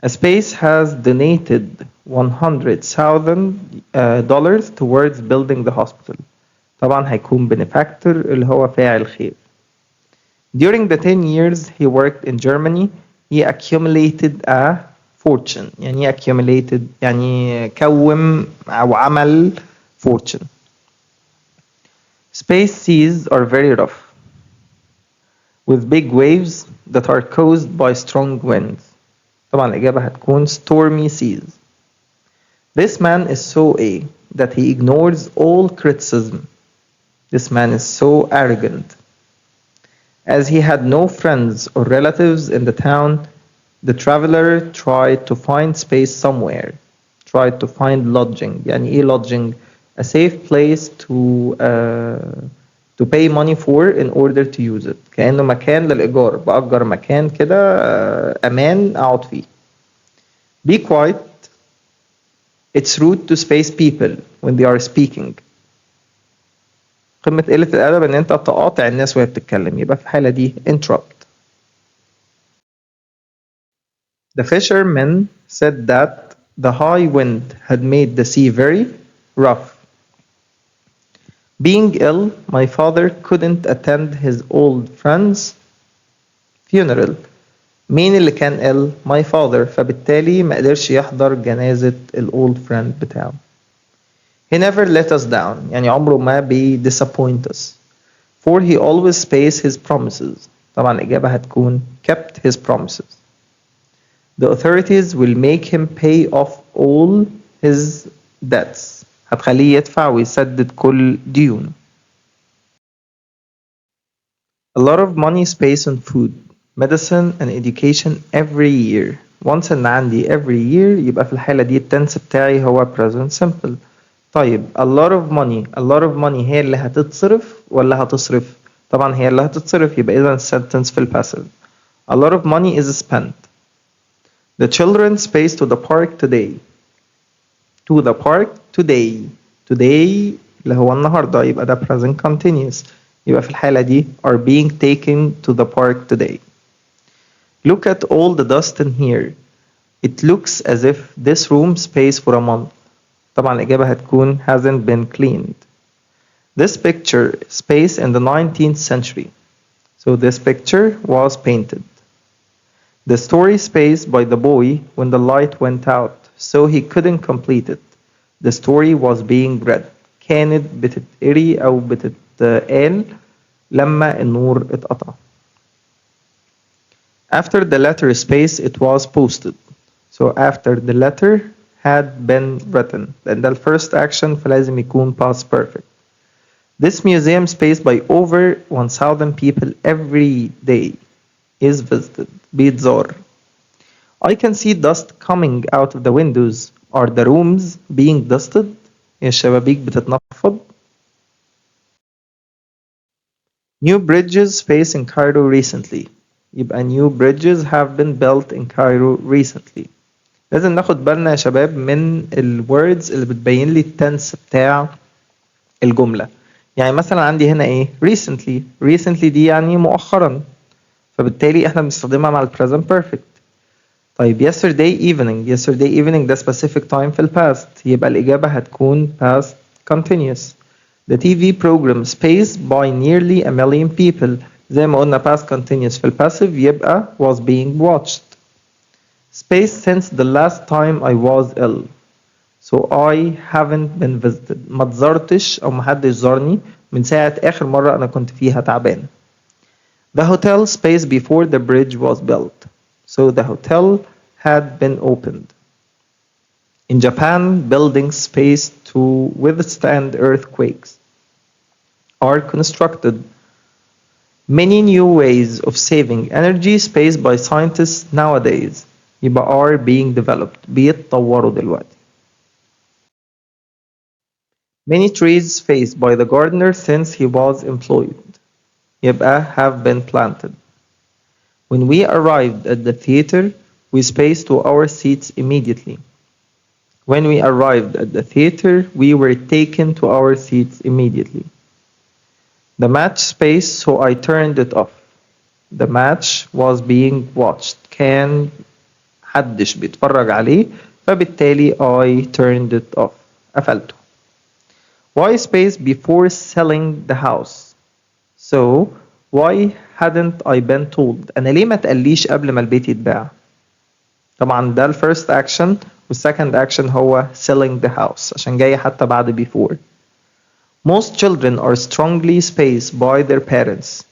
A space has donated $100,000 towards building the hospital. طبعا هيكون benefactor اللي هو فاعل خير. During the 10 years he worked in Germany, he accumulated a fortune. يعني accumulated يعني كوم أو عمل fortune. Space seas are very rough, with big waves that are caused by strong winds. طبعا الإجابة هتكون stormy seas. This man is so that he ignores all criticism. This man is so arrogant. As he had no friends or relatives in the town, the traveler tried to find space somewhere. Tried to find lodging. يعني إيه lodging? A safe place to pay money for in order to use it. كأنه مكان للإيجار. بأجر مكان كده أمان أقعد فيه. Be quiet. It's rude to space people when they are speaking. قمة قلة الأدب إن أنت تقاطع الناس وهي بتتكلم، يبقى في الحالة دي interrupt. The fishermen said that the high wind had made the sea very rough. Being ill, my father couldn't attend his old friend's funeral. مين اللي كان ill؟ My father. فبالتالي ما قدرش يحضر جنازة old friend بتاعه. He never let us down. يعني عمره ما disappoint us. For he always pays his promises. طبعا الإجابة هتكون kept his promises. The authorities will make him pay off all his debts. هتخليه يدفع ويسدد كل ديونه. A lot of money spent on food, medicine and education every year. Once إن عندي every year يبقى في الحالة دي التنس بتاعي هو present simple. طيب a lot of money هي اللي هتتصرف ولا هتصرف؟ طبعا هي اللي هتتصرف، يبقى إذا sentence في الباسيف. A lot of money is spent. The children spaced to the park today. To the park today. Today اللي هو النهارده يبقى ده present continuous. يبقى في الحالة دي are being taken to the park today. Look at all the dust in here. It looks as if this room spaced for a month. طبعا الإجابة هتكون hasn't been cleaned. This picture space in the 19th century. So this picture was painted. The story space by the boy when the light went out, so he couldn't complete it. The story was being read. كانت بتتقري أو بتتقال لما النور اتقطع. After the letter space, it was posted. So after the letter had been written. Then the first action فلازم يكون past perfect. This museum space by over 1000 people every day is visited. بيتزار. I can see dust coming out of the windows. Are the rooms being dusted? هي الشبابيك بتتنفض. New bridges space in Cairo recently. يبقى new bridges have been built in Cairo recently. لازم ناخد بالنا يا شباب من الwords اللي بتبين لي التنس بتاع الجملة. يعني مثلا عندي هنا ايه recently دي يعني مؤخرا، فبالتالي احنا بنستخدمها مع ال present perfect. طيب yesterday evening ده specific time في ال past، يبقى الإجابة هتكون past continuous. The TV program spaced by nearly a million people. زي ما قلنا past continuous في ال passive يبقى was being watched. Space since the last time I was ill. So I haven't been visited. ما تزرتش أو محدش زارني من ساعة آخر مرة أنا كنت فيها تعبان. The hotel space before the bridge was built. So the hotel had been opened. In Japan, buildings spaced to withstand earthquakes are constructed. Many new ways of saving energy spaced by scientists nowadays يبقى are being developed بيتطوروا دلوقتي. Many trees spaced by the gardener since he was employed يبقى have been planted. When we arrived at the theater, we spaced to our seats immediately. When we arrived at the theater, we were taken to our seats immediately. The match space, so I turned it off. The match was being watched. كان حدش بيتفرج عليه فبالتالي I turned it off. قفلته. Why space before selling the house? So why hadn't I been told؟ أنا ليه ما تقليش قبل ما البيت يتباع؟ طبعا ده الفيرست أكشن والسكند أكشن هو selling the house عشان جاي حتى بعد before. Most children are strongly spaced by their parents.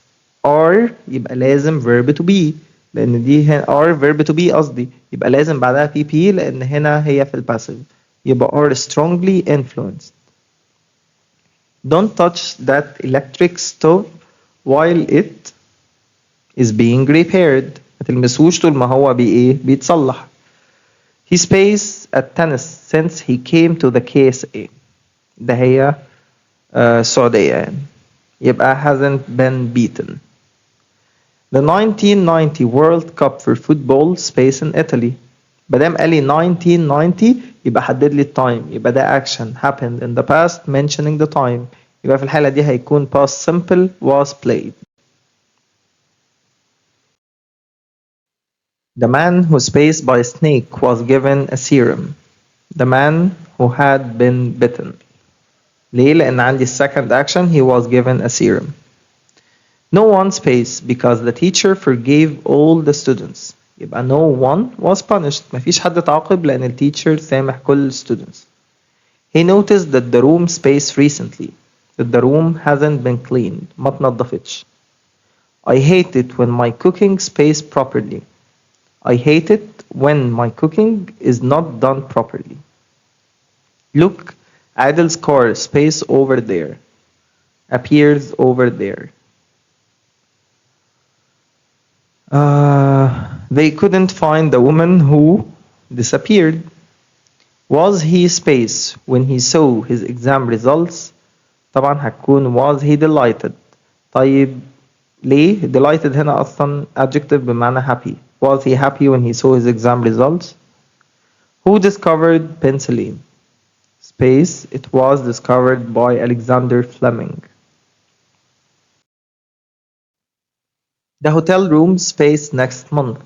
Are يبقى لازم verb to be لأن دي هنا are verb to be قصدي يبقى لازم بعدها PP لأن هنا هي في الباسيف يبقى are strongly influenced. Don't touch that electric stove while it is being repaired. ما تلمسوش طول ما هو بيتصلح. He spaced at tennis since he came to the KSA. ده هي السعودية يعني. يبقى hasn't been beaten. The 1990 World Cup for football space in Italy. مادام قال لي 1990 يبقى حدد لي التايم يبقى ده action happened in the past mentioning the time يبقى في الحالة دي هيكون past simple was played. The man who spaced by a snake was given a serum. The man who had been bitten. ليه؟ لأن عندي second action he was given a serum. No one spaced because the teacher forgave all the students. يبقى no one was punished. مفيش حد اتعاقب لأن ال teacher سامح كل students. He noticed that the room spaced recently. That the room hasn't been cleaned. ما اتنضفتش. I hate it when my cooking spaced properly. I hate it when my cooking is not done properly. Look, Adil's car space over there. Appears over there. They couldn't find the woman who disappeared. Was he space when he saw his exam results؟ طبعا هتكون was he delighted. طيب ليه؟ delighted هنا أصلا adjective بمعنى happy. Was he happy when he saw his exam results? Who discovered penicillin? Space, it was discovered by Alexander Fleming. The hotel room space next month.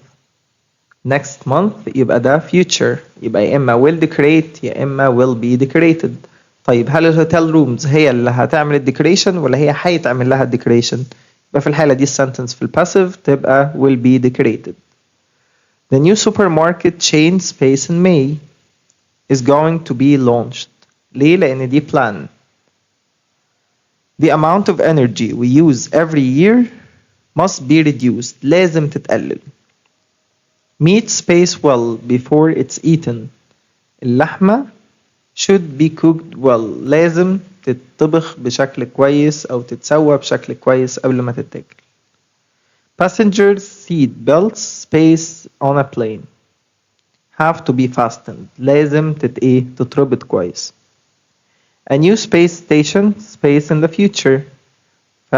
Next month يبقى ده future يبقى يا إما will decorate يا إما will be decorated. طيب هل الهوتيل رومز هي اللي هتعمل الديكوريشن ولا هي هيتعمل لها الديكوريشن؟ يبقى في الحالة دي السنتنس في الباسيف تبقى will be decorated. The new supermarket chain space in May is going to be launched. ليه؟ لأن دي plan. The amount of energy we use every year must be reduced. لازم تتقلل. Meat space well before it's eaten. اللحمة should be cooked well. لازم تتطبخ بشكل كويس أو تتسوى بشكل كويس قبل ما تتاكل. Passengers seat belts space on a plane have to be fastened. لازم تتربط كويس. A new space station space in the future ف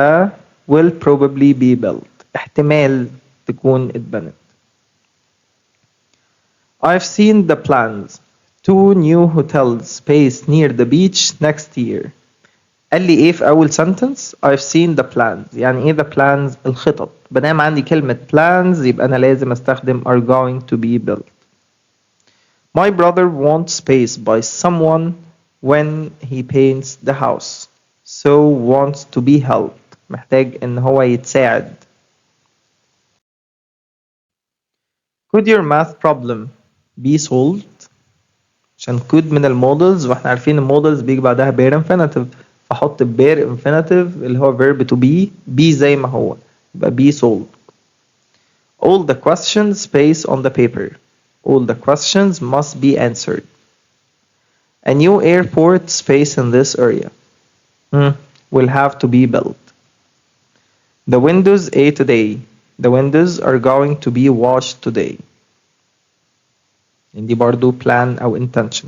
will probably be built. احتمال تكون اتبنت. I've seen the plans. 2 new hotels space near the beach next year. قال لي ايه في اول sentence؟ I've seen the plans. يعني ايه the plans؟ الخطط. بدام عندي كلمة plans يبقى انا لازم استخدم are going to be built. My brother wants space by someone when he paints the house. So wants to be helped. محتاج ان هو يتساعد. Could your math problem be solved؟ عشان could من المودلز واحنا عارفين المودلز بيجي بعدها bare infinitive فاحط bare infinitive اللي هو verb to be زي ما هو يبقى be solved. All the questions space on the paper. All the questions must be answered. A new airport space in this area will have to be built. The windows A today. The windows are going to be washed today. دي برضو plan أو intention.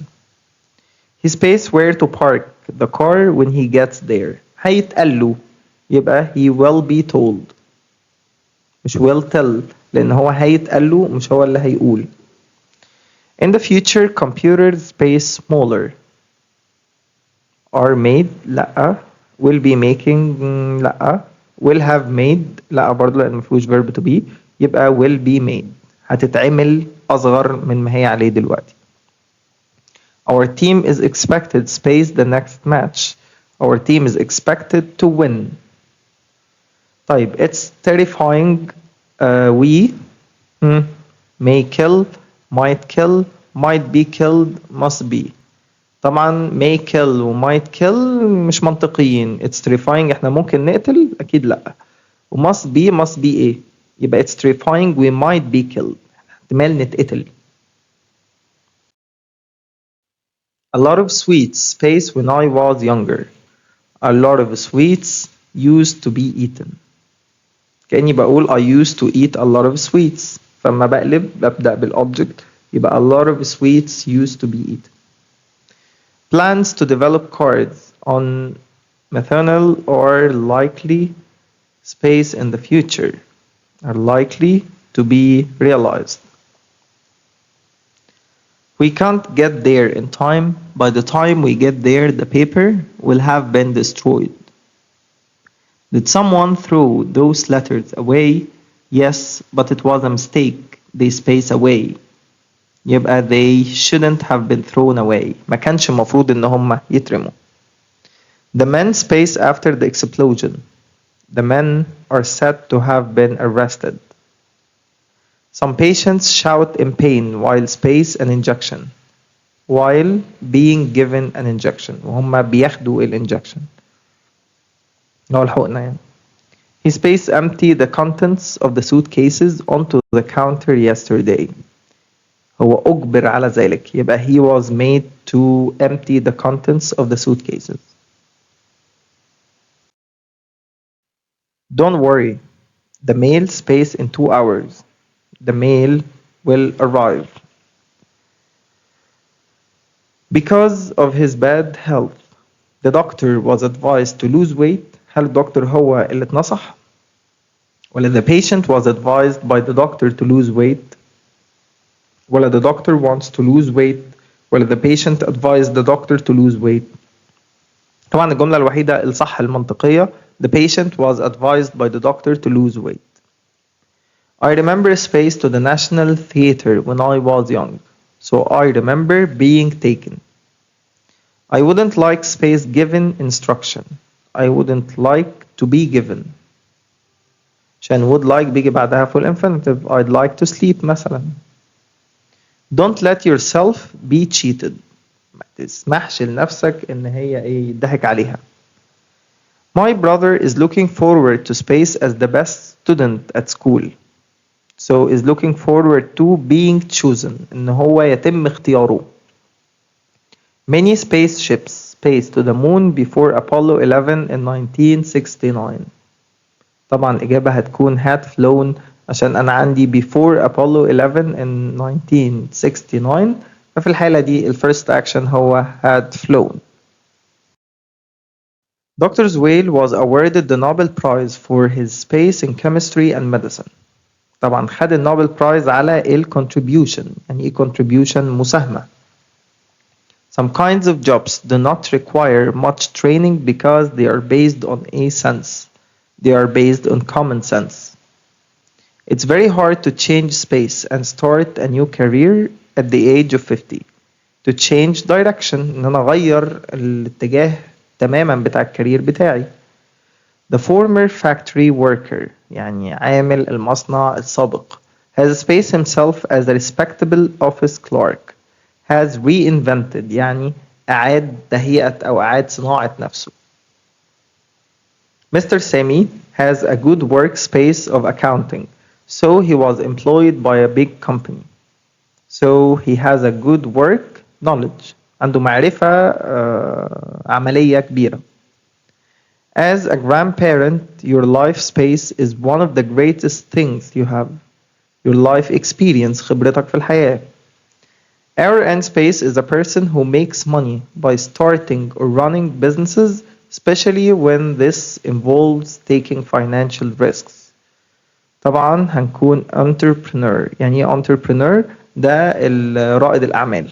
He space where to park the car when he gets there. هيتقال له يبقى he will be told. مش will tell لأن هو هيتقال له مش هو اللي هيقول. In the future computers space smaller are made لأ will be making لأ will have made لأ برضه لأن مفيهوش verb to be يبقى will be made هتتعمل أصغر من ما هي عليه دلوقتي. Our team is expected space the next match. Our team is expected to win. طيب it's terrifying we may kill might kill might be killed must be. طبعا may kill و might kill مش منطقيين. it's terrifying احنا ممكن نقتل اكيد لا و must be ايه يبقى it's terrifying we might be killed احتمال نتقتل. A lot of sweets space when I was younger. A lot of sweets used to be eaten. كأني بقول I used to eat a lot of sweets فما بقلب ببدأ بالobject يبقى a lot of sweets used to be eaten. Plans to develop cars on methanol are likely space in the future are likely to be realized. We can't get there in time. By the time we get there, the paper will have been destroyed. Did someone throw those letters away? Yes, but it was a mistake. They space away. يبقى they shouldn't have been thrown away. ما كانش المفروض إن هم يترموا. The men space after the explosion. The men are said to have been arrested. Some patients shout in pain while space an injection. While being given an injection. وهم بياخدوا الانجكشن. نوع الحقنة يعني. He space empty the contents of the suitcases onto the counter yesterday. هو أجبر على ذلك. يبقى he was made to empty the contents of the suitcases. Don't worry. The mail space in 2 hours. The mail will arrive. Because of his bad health, the doctor was advised to lose weight. هل الدكتور هو اللي اتنصح؟ ولا the patient was advised by the doctor to lose weight؟ ولا the doctor wants to lose weight؟ ولا the patient advised the doctor to lose weight؟ طبعا الجملة الوحيدة الصح المنطقية the patient was advised by the doctor to lose weight. I remember space to the National Theatre when I was young. So I remember being taken. I wouldn't like space given instruction. I wouldn't like to be given. عشان would like بيجي بعدها full infinitive. I'd like to sleep مثلا. Don't let yourself be cheated. ما تسمحش لنفسك إن هي يضحك عليها. My brother is looking forward to space as the best student at school. So is looking forward to being chosen. إن هو يتم اختياره. Many spaceships spaced to the moon before Apollo 11 in 1969. طبعا الإجابة هتكون had flown عشان أنا عندي before Apollo 11 in 1969 ففي الحالة دي ال first action هو had flown. Dr. Zweil was awarded the Nobel Prize for his space in chemistry and medicine. طبعا خد النوبل برايز على ال contribution. يعني إيه contribution؟ مساهمة. Some kinds of jobs do not require much training because they are based on a sense. They are based on common sense. It's very hard to change space and start a new career at the age of 50. To change direction إن أنا أغير الاتجاه تماما بتاع الكارير بتاعي. The former factory worker يعني عامل المصنع السابق has spaced himself as a respectable office clerk. Has reinvented يعني أعاد تهيئة أو أعاد صناعة نفسه. Mr. Semi has a good workspace of accounting, so he was employed by a big company. So he has a good work knowledge. عنده معرفة عملية كبيرة. As a grandparent, your life space is one of the greatest things you have. Your life experience, خبرتك في الحياة. Our end space is a person who makes money by starting or running businesses, especially when this involves taking financial risks. طبعا هنكون entrepreneur. يعني ايه entrepreneur؟ ده رائد الأعمال.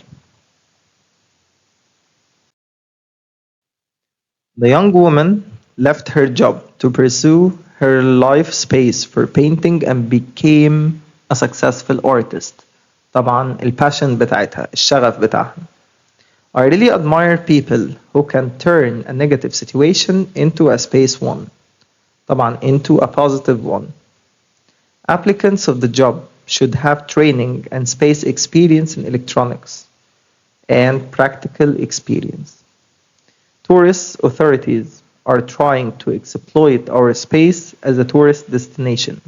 The young woman left her job to pursue her life space for painting and became a successful artist. طبعا الباشن بتاعتها الشغف بتاعها. I really admire people who can turn a negative situation into a space one. طبعا into a positive one. Applicants of the job should have training and space experience in electronics and practical experience. Tourist authorities are trying to exploit our space as a tourist destination.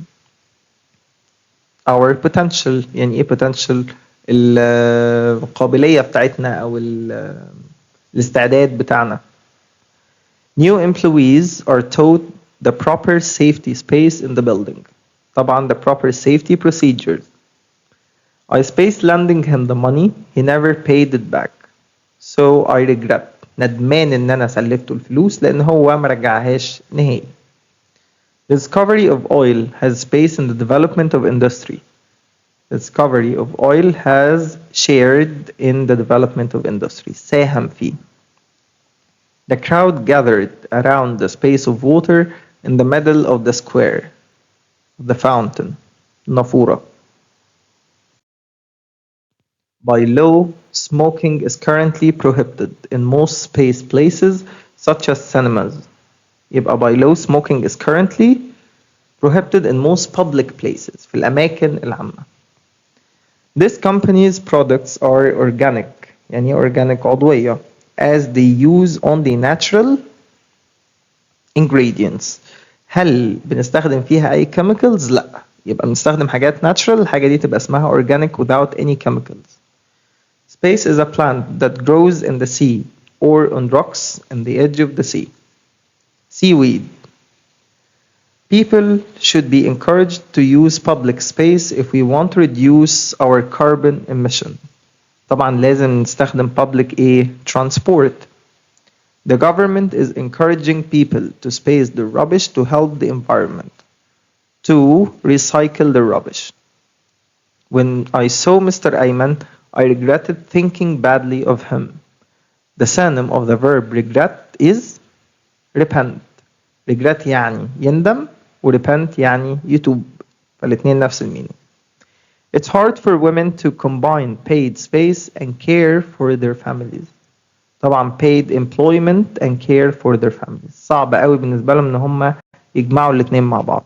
Our potential يعني ايه potential؟ القابلية بتاعتنا أو الاستعداد بتاعنا. New employees are taught the proper safety space in the building. طبعا the proper safety procedures. I spaced lending him the money, he never paid it back. So I regret. ندمان إن أنا سلفته الفلوس لأن هو مرجعهاش نهائي. The discovery of oil has space in the development of industry. The discovery of oil has shared in the development of industry. ساهم فيه. The crowd gathered around the space of water in the middle of the square. The fountain. نافورة. By law, smoking is currently prohibited in most space places such as cinemas. يبقى by law smoking is currently prohibited in most public places في الأماكن العامة. This company's products are organic يعني organic عضوية as they use only natural ingredients. هل بنستخدم فيها أي chemicals؟ لا. يبقى بنستخدم حاجات natural. الحاجة دي تبقى اسمها organic without any chemicals. Space is a plant that grows in the sea or on rocks in the edge of the sea. Seaweed. People should be encouraged to use public space if we want to reduce our carbon emission. طبعا لازم نستخدم public transport. The government is encouraging people to space the rubbish to help the environment, to recycle the rubbish. When I saw Mr. Ayman, I regretted thinking badly of him. The synonym of the verb regret is repent. Regret يعني يندم و repent يعني يتوب. فالاتنين نفس الميني. It's hard for women to combine paid space and care for their families. طبعا paid employment and care for their families. صعب قوي بالنسبة لهم ان هم يجمعوا الاتنين مع بعض.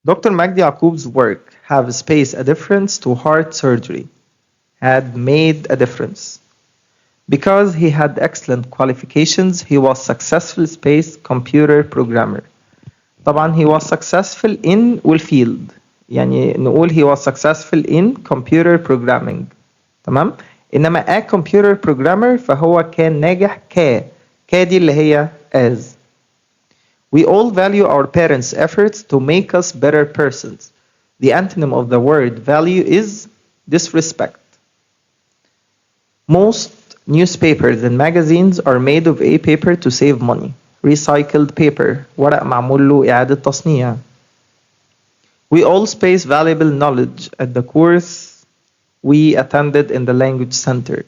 Dr. Magdi Yaqub's work have spaced a difference to heart surgery, had made a difference. Because he had excellent qualifications, he was successful space computer programmer. طبعا he was successful in والfield، يعني نقول he was successful in computer programming. تمام؟ إنما a computer programmer فهو كان ناجح ك دي اللي هي as. We all value our parents' efforts to make us better persons. The antonym of the word value is disrespect. Most newspapers and magazines are made of A paper to save money. Recycled paper، ورق معمول له إعادة تصنيع. We all space valuable knowledge at the course we attended in the language center.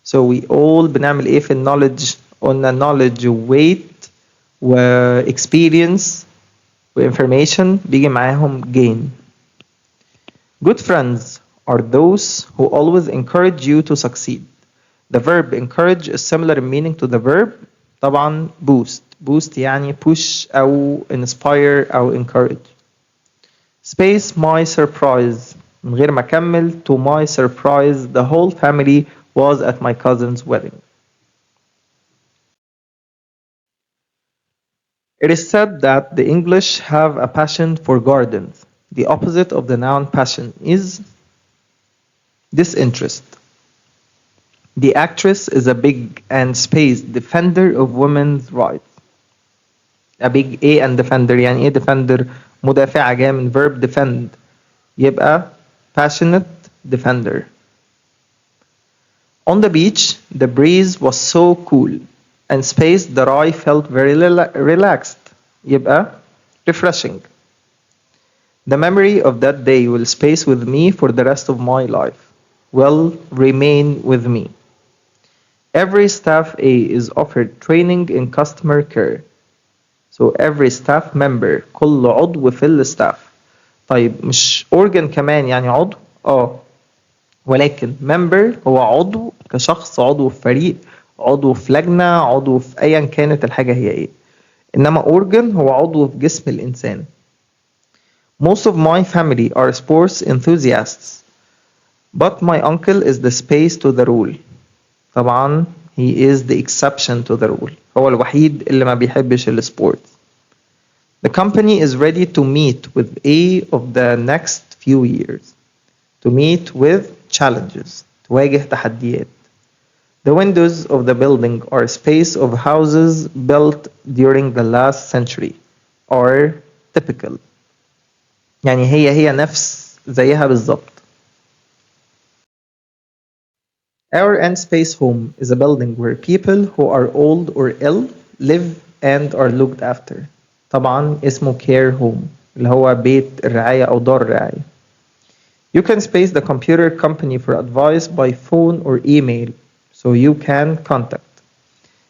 So we all بنعمل إيه في knowledge؟ قلنا knowledge weight و experience و information بيجي معاهم gain. Good friends are those who always encourage you to succeed. The verb encourage is similar in meaning to the verb طبعا boost يعني push أو inspire أو encourage. Space my surprise من غير ما أكمل to my surprise the whole family was at my cousin's wedding. It is said that the English have a passion for gardens. The opposite of the noun passion is disinterest. The actress is a big and space defender of women's rights. A big A and defender، يعني ايه defender؟ مدافعة، جاية من verb defend، يبقى passionate defender. On the beach, the breeze was so cool and space that I felt very relaxed، يبقى refreshing. The memory of that day will space with me for the rest of my life, will remain with me. Every staff A is offered training in customer care. So every staff member، كل عضو في الستاف. طيب مش organ كمان يعني عضو؟ ولكن member هو عضو كشخص، عضو في فريق، عضو في لجنة، عضو في أيا كانت الحاجة هي إيه. إنما organ هو عضو في جسم الإنسان. Most of my family are sports enthusiasts, but my uncle is the space to the rule. طبعا he is the exception to the rule. هو الوحيد اللي ما بيحبش السبورت. The company is ready to meet with A of the next few years. To meet with challenges. تواجه تحديات. The windows of the building are space of houses built during the last century are typical. يعني هي نفس زيها بالظبط. Our end space home is a building where people who are old or ill live and are looked after. طبعا اسمه care home اللي هو بيت الرعاية أو دار الرعاية. You can space the computer company for advice by phone or email, so you can contact.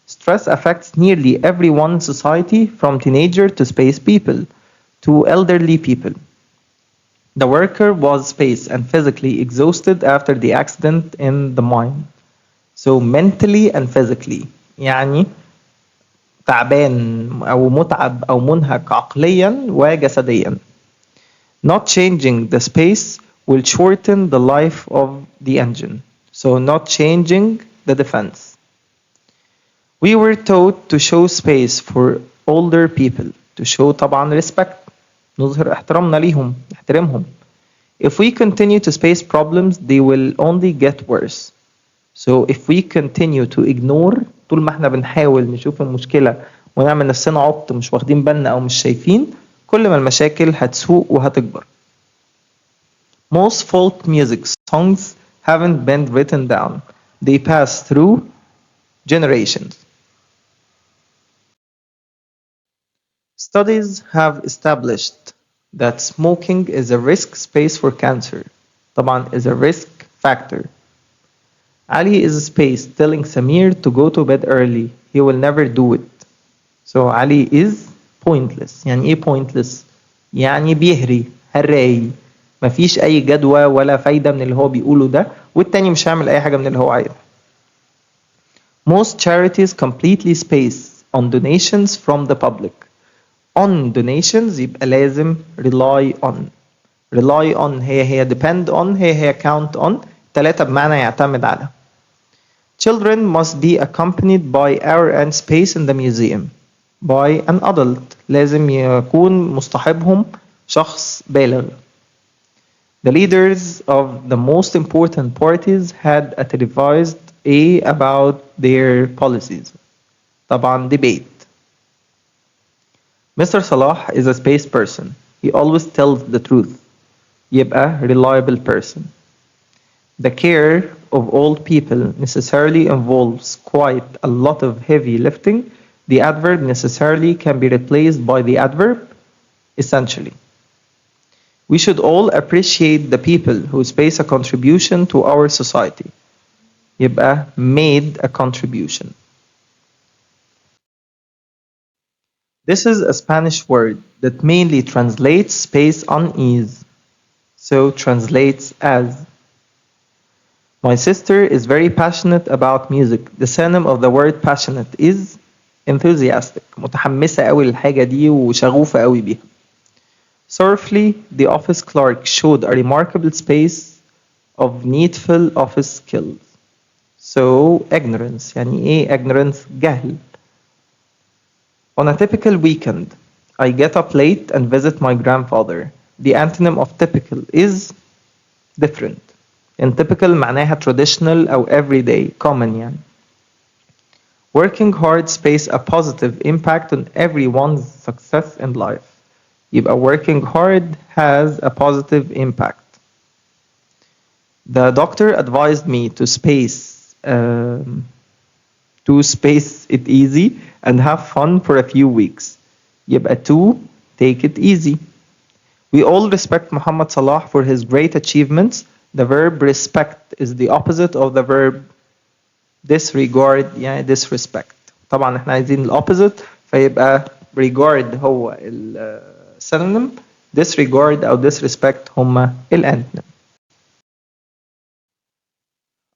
Stress affects nearly everyone in society, from teenager to space people to elderly people. The worker was spaced and physically exhausted after the accident in the mine. So mentally and physically، يعني تعبان أو متعب أو منهك عقليا وجسديا. Not changing the space will shorten the life of the engine. So not changing the defense. We were taught to show space for older people. To show طبعا respect. نظهر احترامنا ليهم، نحترمهم. If we continue to space problems, they will only get worse. So if we continue to ignore، طول ما احنا بنحاول نشوف المشكلة ونعمل نفسنا عبط مش واخدين بالنا أو مش شايفين، كل ما المشاكل هتسوء وهتكبر. Most folk music songs haven't been written down. They pass through generations. Studies have established that smoking is a risk space for cancer. طبعا is a risk factor. Ali is a space telling Samir to go to bed early. He will never do it. So Ali is pointless. يعني ايه pointless؟ يعني بيهري، هراي. مفيش أي جدوى ولا فايدة من اللي هو بيقوله ده، والتاني مش هيعمل أي حاجة من اللي هو عايزه. Most charities completely space on donations from the public. On donations يبقى لازم rely on. Rely on هي depend on هي count on. تلاتة بمعنى يعتمد على. Children must be accompanied by hour and space in the museum by an adult. لازم يكون مصطحبهم شخص بالغ. The leaders of the most important parties had a televised about their policies. طبعا debate. Mr. Salah is a space person. He always tells the truth. يبقى reliable person. The care of old people necessarily involves quite a lot of heavy lifting. The adverb necessarily can be replaced by the adverb essentially. We should all appreciate the people who space a contribution to our society. يبقى made a contribution. This is a Spanish word that mainly translates space unease. So translates as My sister is very passionate about music. The synonym of the word passionate is enthusiastic. متحمسة قوي للحاجة دي وشغوفة قوي بيها. Sorrowfully, the office clerk showed a remarkable space of needful office skills. So ignorance. يعني ايه ignorance؟ جهل. On a typical weekend, I get up late and visit my grandfather. The antonym of typical is different. In typical معناها traditional أو everyday, common يعني. Working hard space a positive impact on everyone's success in life. يبقى working hard has a positive impact. The doctor advised me to space it easy and have fun for a few weeks. يبقى to take it easy. We all respect Muhammad Salah for his great achievements. The verb respect is the opposite of the verb disregard يعني disrespect. طبعا احنا عايزين ال opposite فيبقى regard هو ال synonym, disregard أو disrespect هما ال antonym.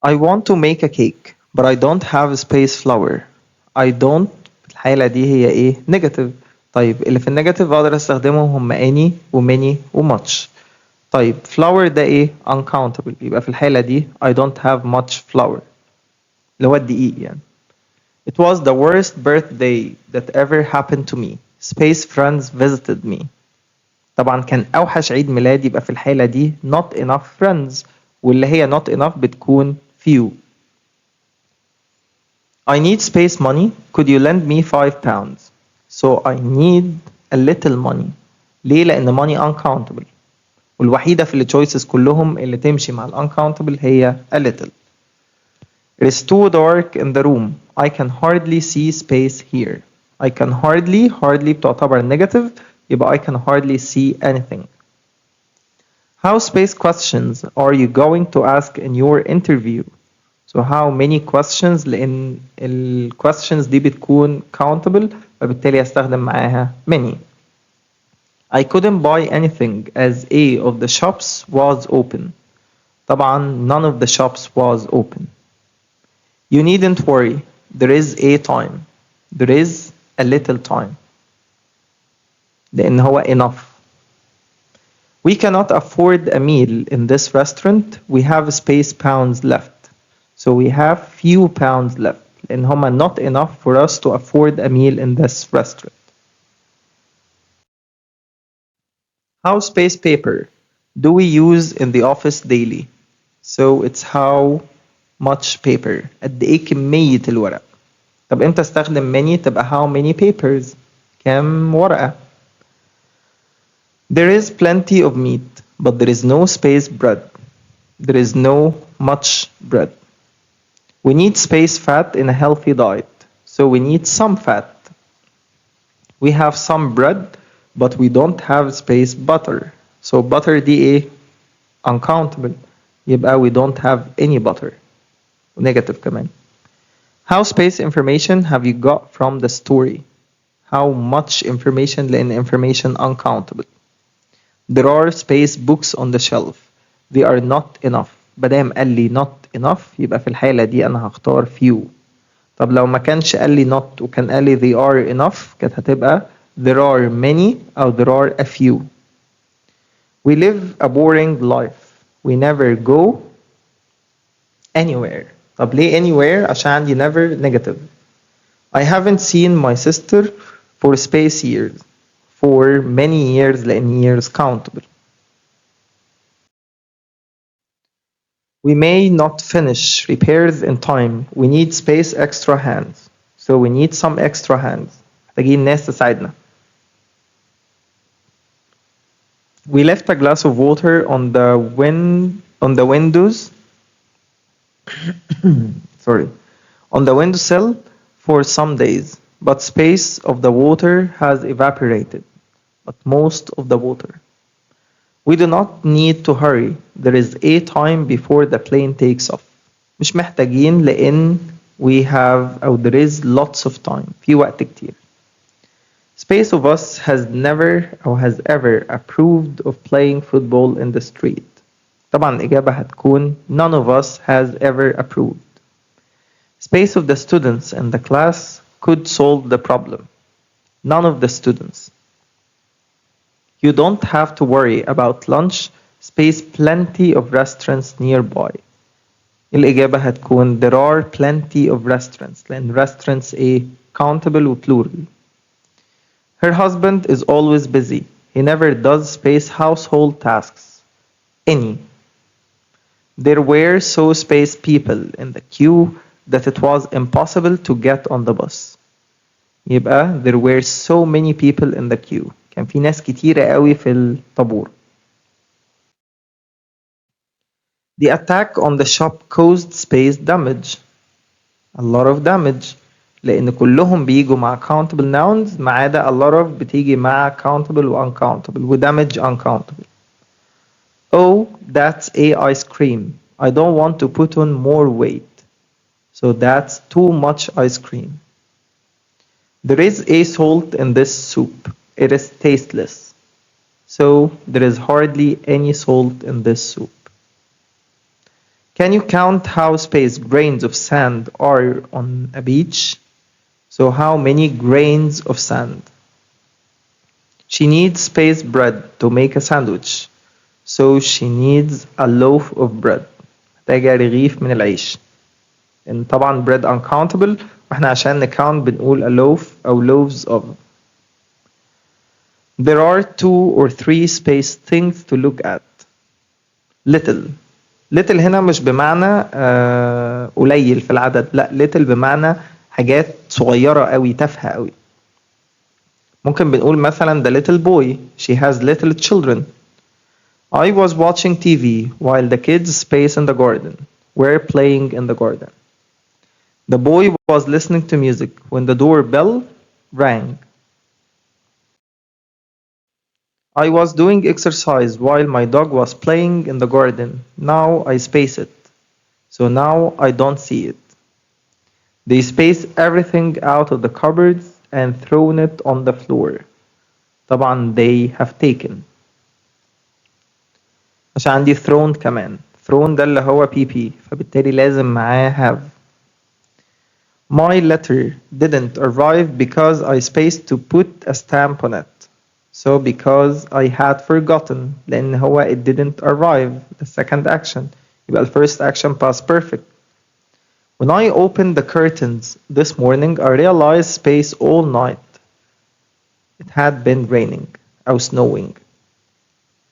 I want to make a cake but I don't have space flour. I don't الحالة دي هي ايه؟ negative. طيب اللي في النيجاتيف اقدر استخدمهم هما any و many و much. طيب flour ده ايه؟ uncountable. يبقى في الحالة دي I don't have much flour اللي هو الدقيق يعني. It was the worst birthday that ever happened to me. Space friends visited me. طبعا كان أوحش عيد ميلاد. يبقى في الحالة دي not enough friends واللي هي not enough بتكون few. I need space money. Could you lend me £5? So I need a little money. ليه؟ لأن money uncountable والوحيدة في التشويسز كلهم اللي تمشي مع ال uncountable هي a little. It is too dark in the room. I can hardly see space here. I can hardly بتعتبر negative يبقى I can hardly see anything. How space questions are you going to ask in your interview? So how many questions لأن ال questions دي بتكون countable فبالتالي هستخدم معاها many. I couldn't buy anything as a of the shops was open. طبعا none of the shops was open. You needn't worry. There is a time. There is a little time. لأن هو enough. We cannot afford a meal in this restaurant. We have space pounds left. So we have few pounds left. لأن هما not enough for us to afford a meal in this restaurant. How space paper do we use in the office daily? So it's how much paper. قد إيه كمية الورق. طب إمتى استخدم many تبقى how many papers. كم ورقة. There is plenty of meat, but there is no space bread. There is no much bread. We need space fat in a healthy diet. So we need some fat. We have some bread, but we don't have space butter. So butter دي إيه؟ uncountable. يبقى we don't have any butter. Negative كمان. How space information have you got from the story? How much information لأن information uncountable. There are space books on the shelf. They are not enough. مادام قال لي not enough يبقى في الحالة دي أنا هختار few. طب لو ما كانش قال لي not وكان قال لي they are enough كانت هتبقى there are many أو there are a few. We live a boring life. We never go anywhere. طب ليه anywhere؟ عشان عندي never negative. I haven't seen my sister for space years. For many years لأن years countable. We may not finish repairs in time. We need space extra hands. So we need some extra hands. محتاجين ناس تساعدنا. We left a glass of water on the windows. Sorry. On the windowsill for some days, but space of the water has evaporated. But most of the water. We do not need to hurry. There is a time before the plane takes off. مش محتاجين لأن we have أو there is lots of time. في وقت كتير. Space of us has never or has ever approved of playing football in the street. طبعا الإجابة هتكون none of us has ever approved. Space of the students in the class could solve the problem. None of the students. You don't have to worry about lunch. Space plenty of restaurants nearby. الإجابة هتكون there are plenty of restaurants لأن restaurants countable و plural. Her husband is always busy. He never does space household tasks. Any. There were so space people in the queue that it was impossible to get on the bus. يبقى there were so many people in the queue. كان في ناس كتيرة قوي في الطابور. The attack on the shop caused space damage. A lot of damage. لأن كلهم بيجوا مع countable nouns ما عدا a lot of بتيجي مع countable و uncountable و damage uncountable. Oh, that's a ice cream. I don't want to put on more weight. So that's too much ice cream. There is a salt in this soup. It is tasteless. So there is hardly any salt in this soup. Can you count how space grains of sand are on a beach? So how many grains of sand? She needs space bread to make a sandwich. So she needs a loaf of bread. محتاجة رغيف من العيش. إن طبعا bread uncountable واحنا عشان نكاونت بنقول a loaf أو loaves of. There are 2 or 3 space things to look at. Little. Little هنا مش بمعنى قليل في العدد. لا little بمعنى حاجات صغيرة قوي تافهة قوي. ممكن بنقول مثلا the little boy. She has little children. I was watching TV while the kids space in the garden were playing in the garden. The boy was listening to music when the doorbell rang. I was doing exercise while my dog was playing in the garden. Now I space it. So now I don't see it. They space everything out of the cupboards and thrown it on the floor. طبعا they have taken. عشان عندي thrown كمان. thrown ده اللي هو PP فبالتالي لازم معاه have. My letter didn't arrive because I spaced to put a stamp on it. So because I had forgotten لأن هو it didn't arrive the second action يبقى the first action past perfect. When I opened the curtains this morning I realized space all night. It had been raining أو snowing.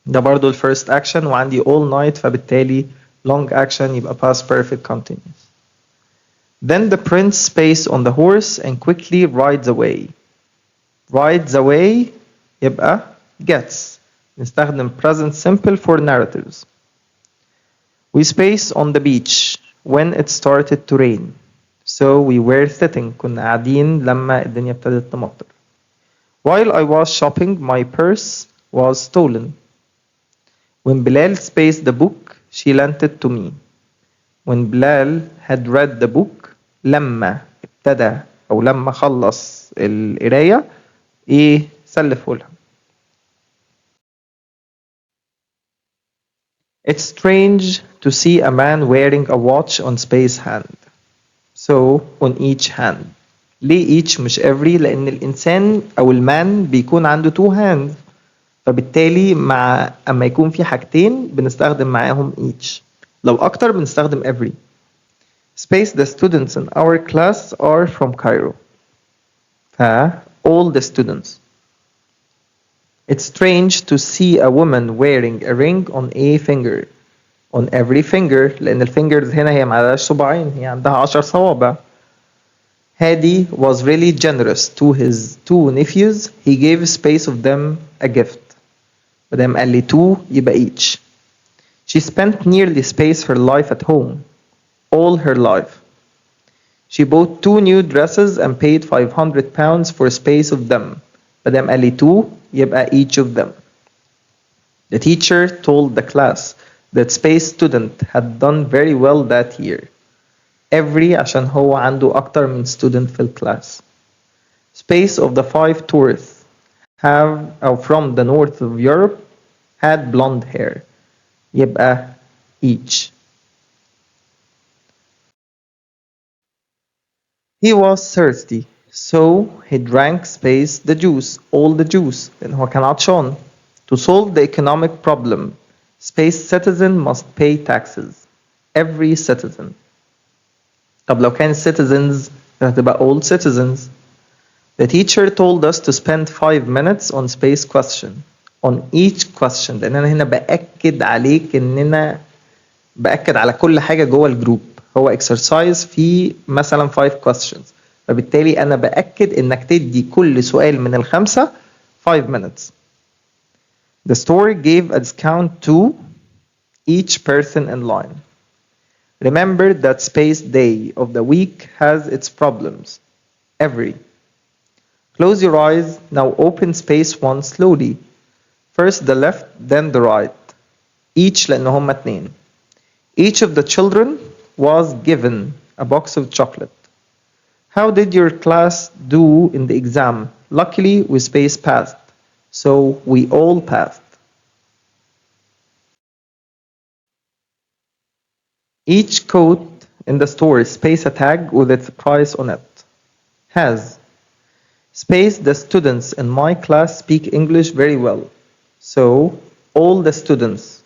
ده برضو ال first action وعندي all night فبالتالي long action يبقى past perfect continuous. Then the prince spaced on the horse and quickly rides away. Rides away يبقى gets. نستخدم present simple for narratives. We spaced on the beach when it started to rain. So we were sitting. كنا قاعدين لما الدنيا ابتدت تمطر. While I was shopping, my purse was stolen. When Bilal spaced the book, she lent it to me. When Bilal had read the book, لما ابتدى أو لما خلص القراية سلفه لها. It's strange to see a man wearing a watch on space hand. So on each hand. ليه each مش every؟ لأن الإنسان أو المان بيكون عنده two hands. فبالتالي أما يكون في حاجتين بنستخدم معاهم each. لو أكتر بنستخدم every. Space, the students in our class are from Cairo. All the students. It's strange to see a woman wearing a ring on a finger. On every finger لأن الفingers هنا هي معلهاش صباعين هي عندها 10 صوابع. Hadi was really generous to his two nephews. He gave space of them a gift. مادام قال لي two يبقى each. She spent nearly space her life at home. All her life. She bought two new dresses and paid £500 for space of them. مادام قال لي two يبقى each of them. The teacher told the class that space student had done very well that year. Every عشان هو عنده أكتر من student في الكلاس. Space of the 5 tourists from the north of Europe had blonde hair. يبقى each. He was thirsty, so he drank space the juice, all the juice, لأن هو كان عطشان. To solve the economic problem, space citizen must pay taxes. Every citizen. طب لو كان citizens هتبقى all citizens. The teacher told us to spend 5 minutes on space question. On each question. لأن أنا هنا بأكد عليك إننا بأكد على كل حاجة جوه الجروب. هو exercise فيه مثلا 5 questions. فبالتالي أنا بأكد إنك تدي كل سؤال من الخمسة 5 minutes. The store gave a discount to each person in line. Remember that space day of the week has its problems. Every. Close your eyes. Now open space 1 slowly. First the left, then the right. Each لأن هما اتنين. Each of the children was given a box of chocolate. How did your class do in the exam? Luckily, we space passed. So we all passed. Each coat in the store space a tag with its price on it. Has. Space the students in my class speak English very well. So all the students.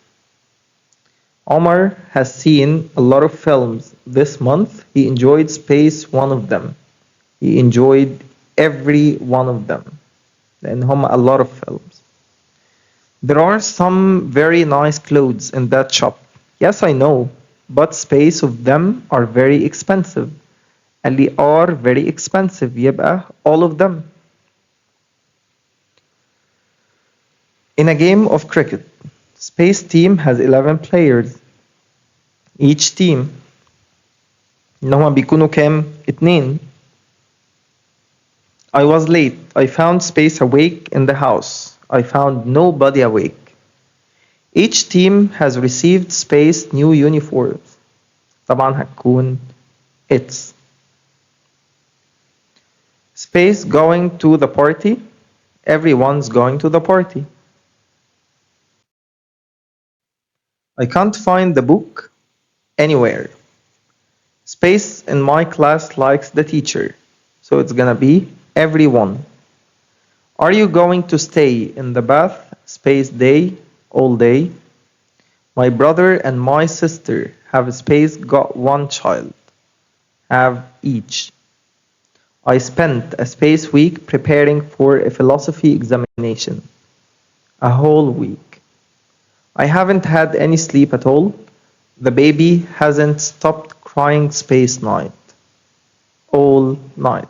Omar has seen a lot of films this month. He enjoyed space one of them. He enjoyed every one of them. لأن هم a lot of films. There are some very nice clothes in that shop. Yes, I know, but space of them are very expensive. And they are very expensive. يبقى all of them. In a game of cricket, space team has 11 players. Each team. إن هما بيكونوا كام؟ 2. I was late. I found space awake in the house. I found nobody awake. Each team has received space new uniforms. طبعا هتكون its. Space going to the party. Everyone's going to the party. I can't find the book anywhere. Space in my class likes the teacher. So it's gonna be everyone. Are you going to stay in the bath space day all day? My brother and my sister have space got 1 child. Have each. I spent a space week preparing for a philosophy examination. A whole week. I haven't had any sleep at all. The baby hasn't stopped crying space night. All night.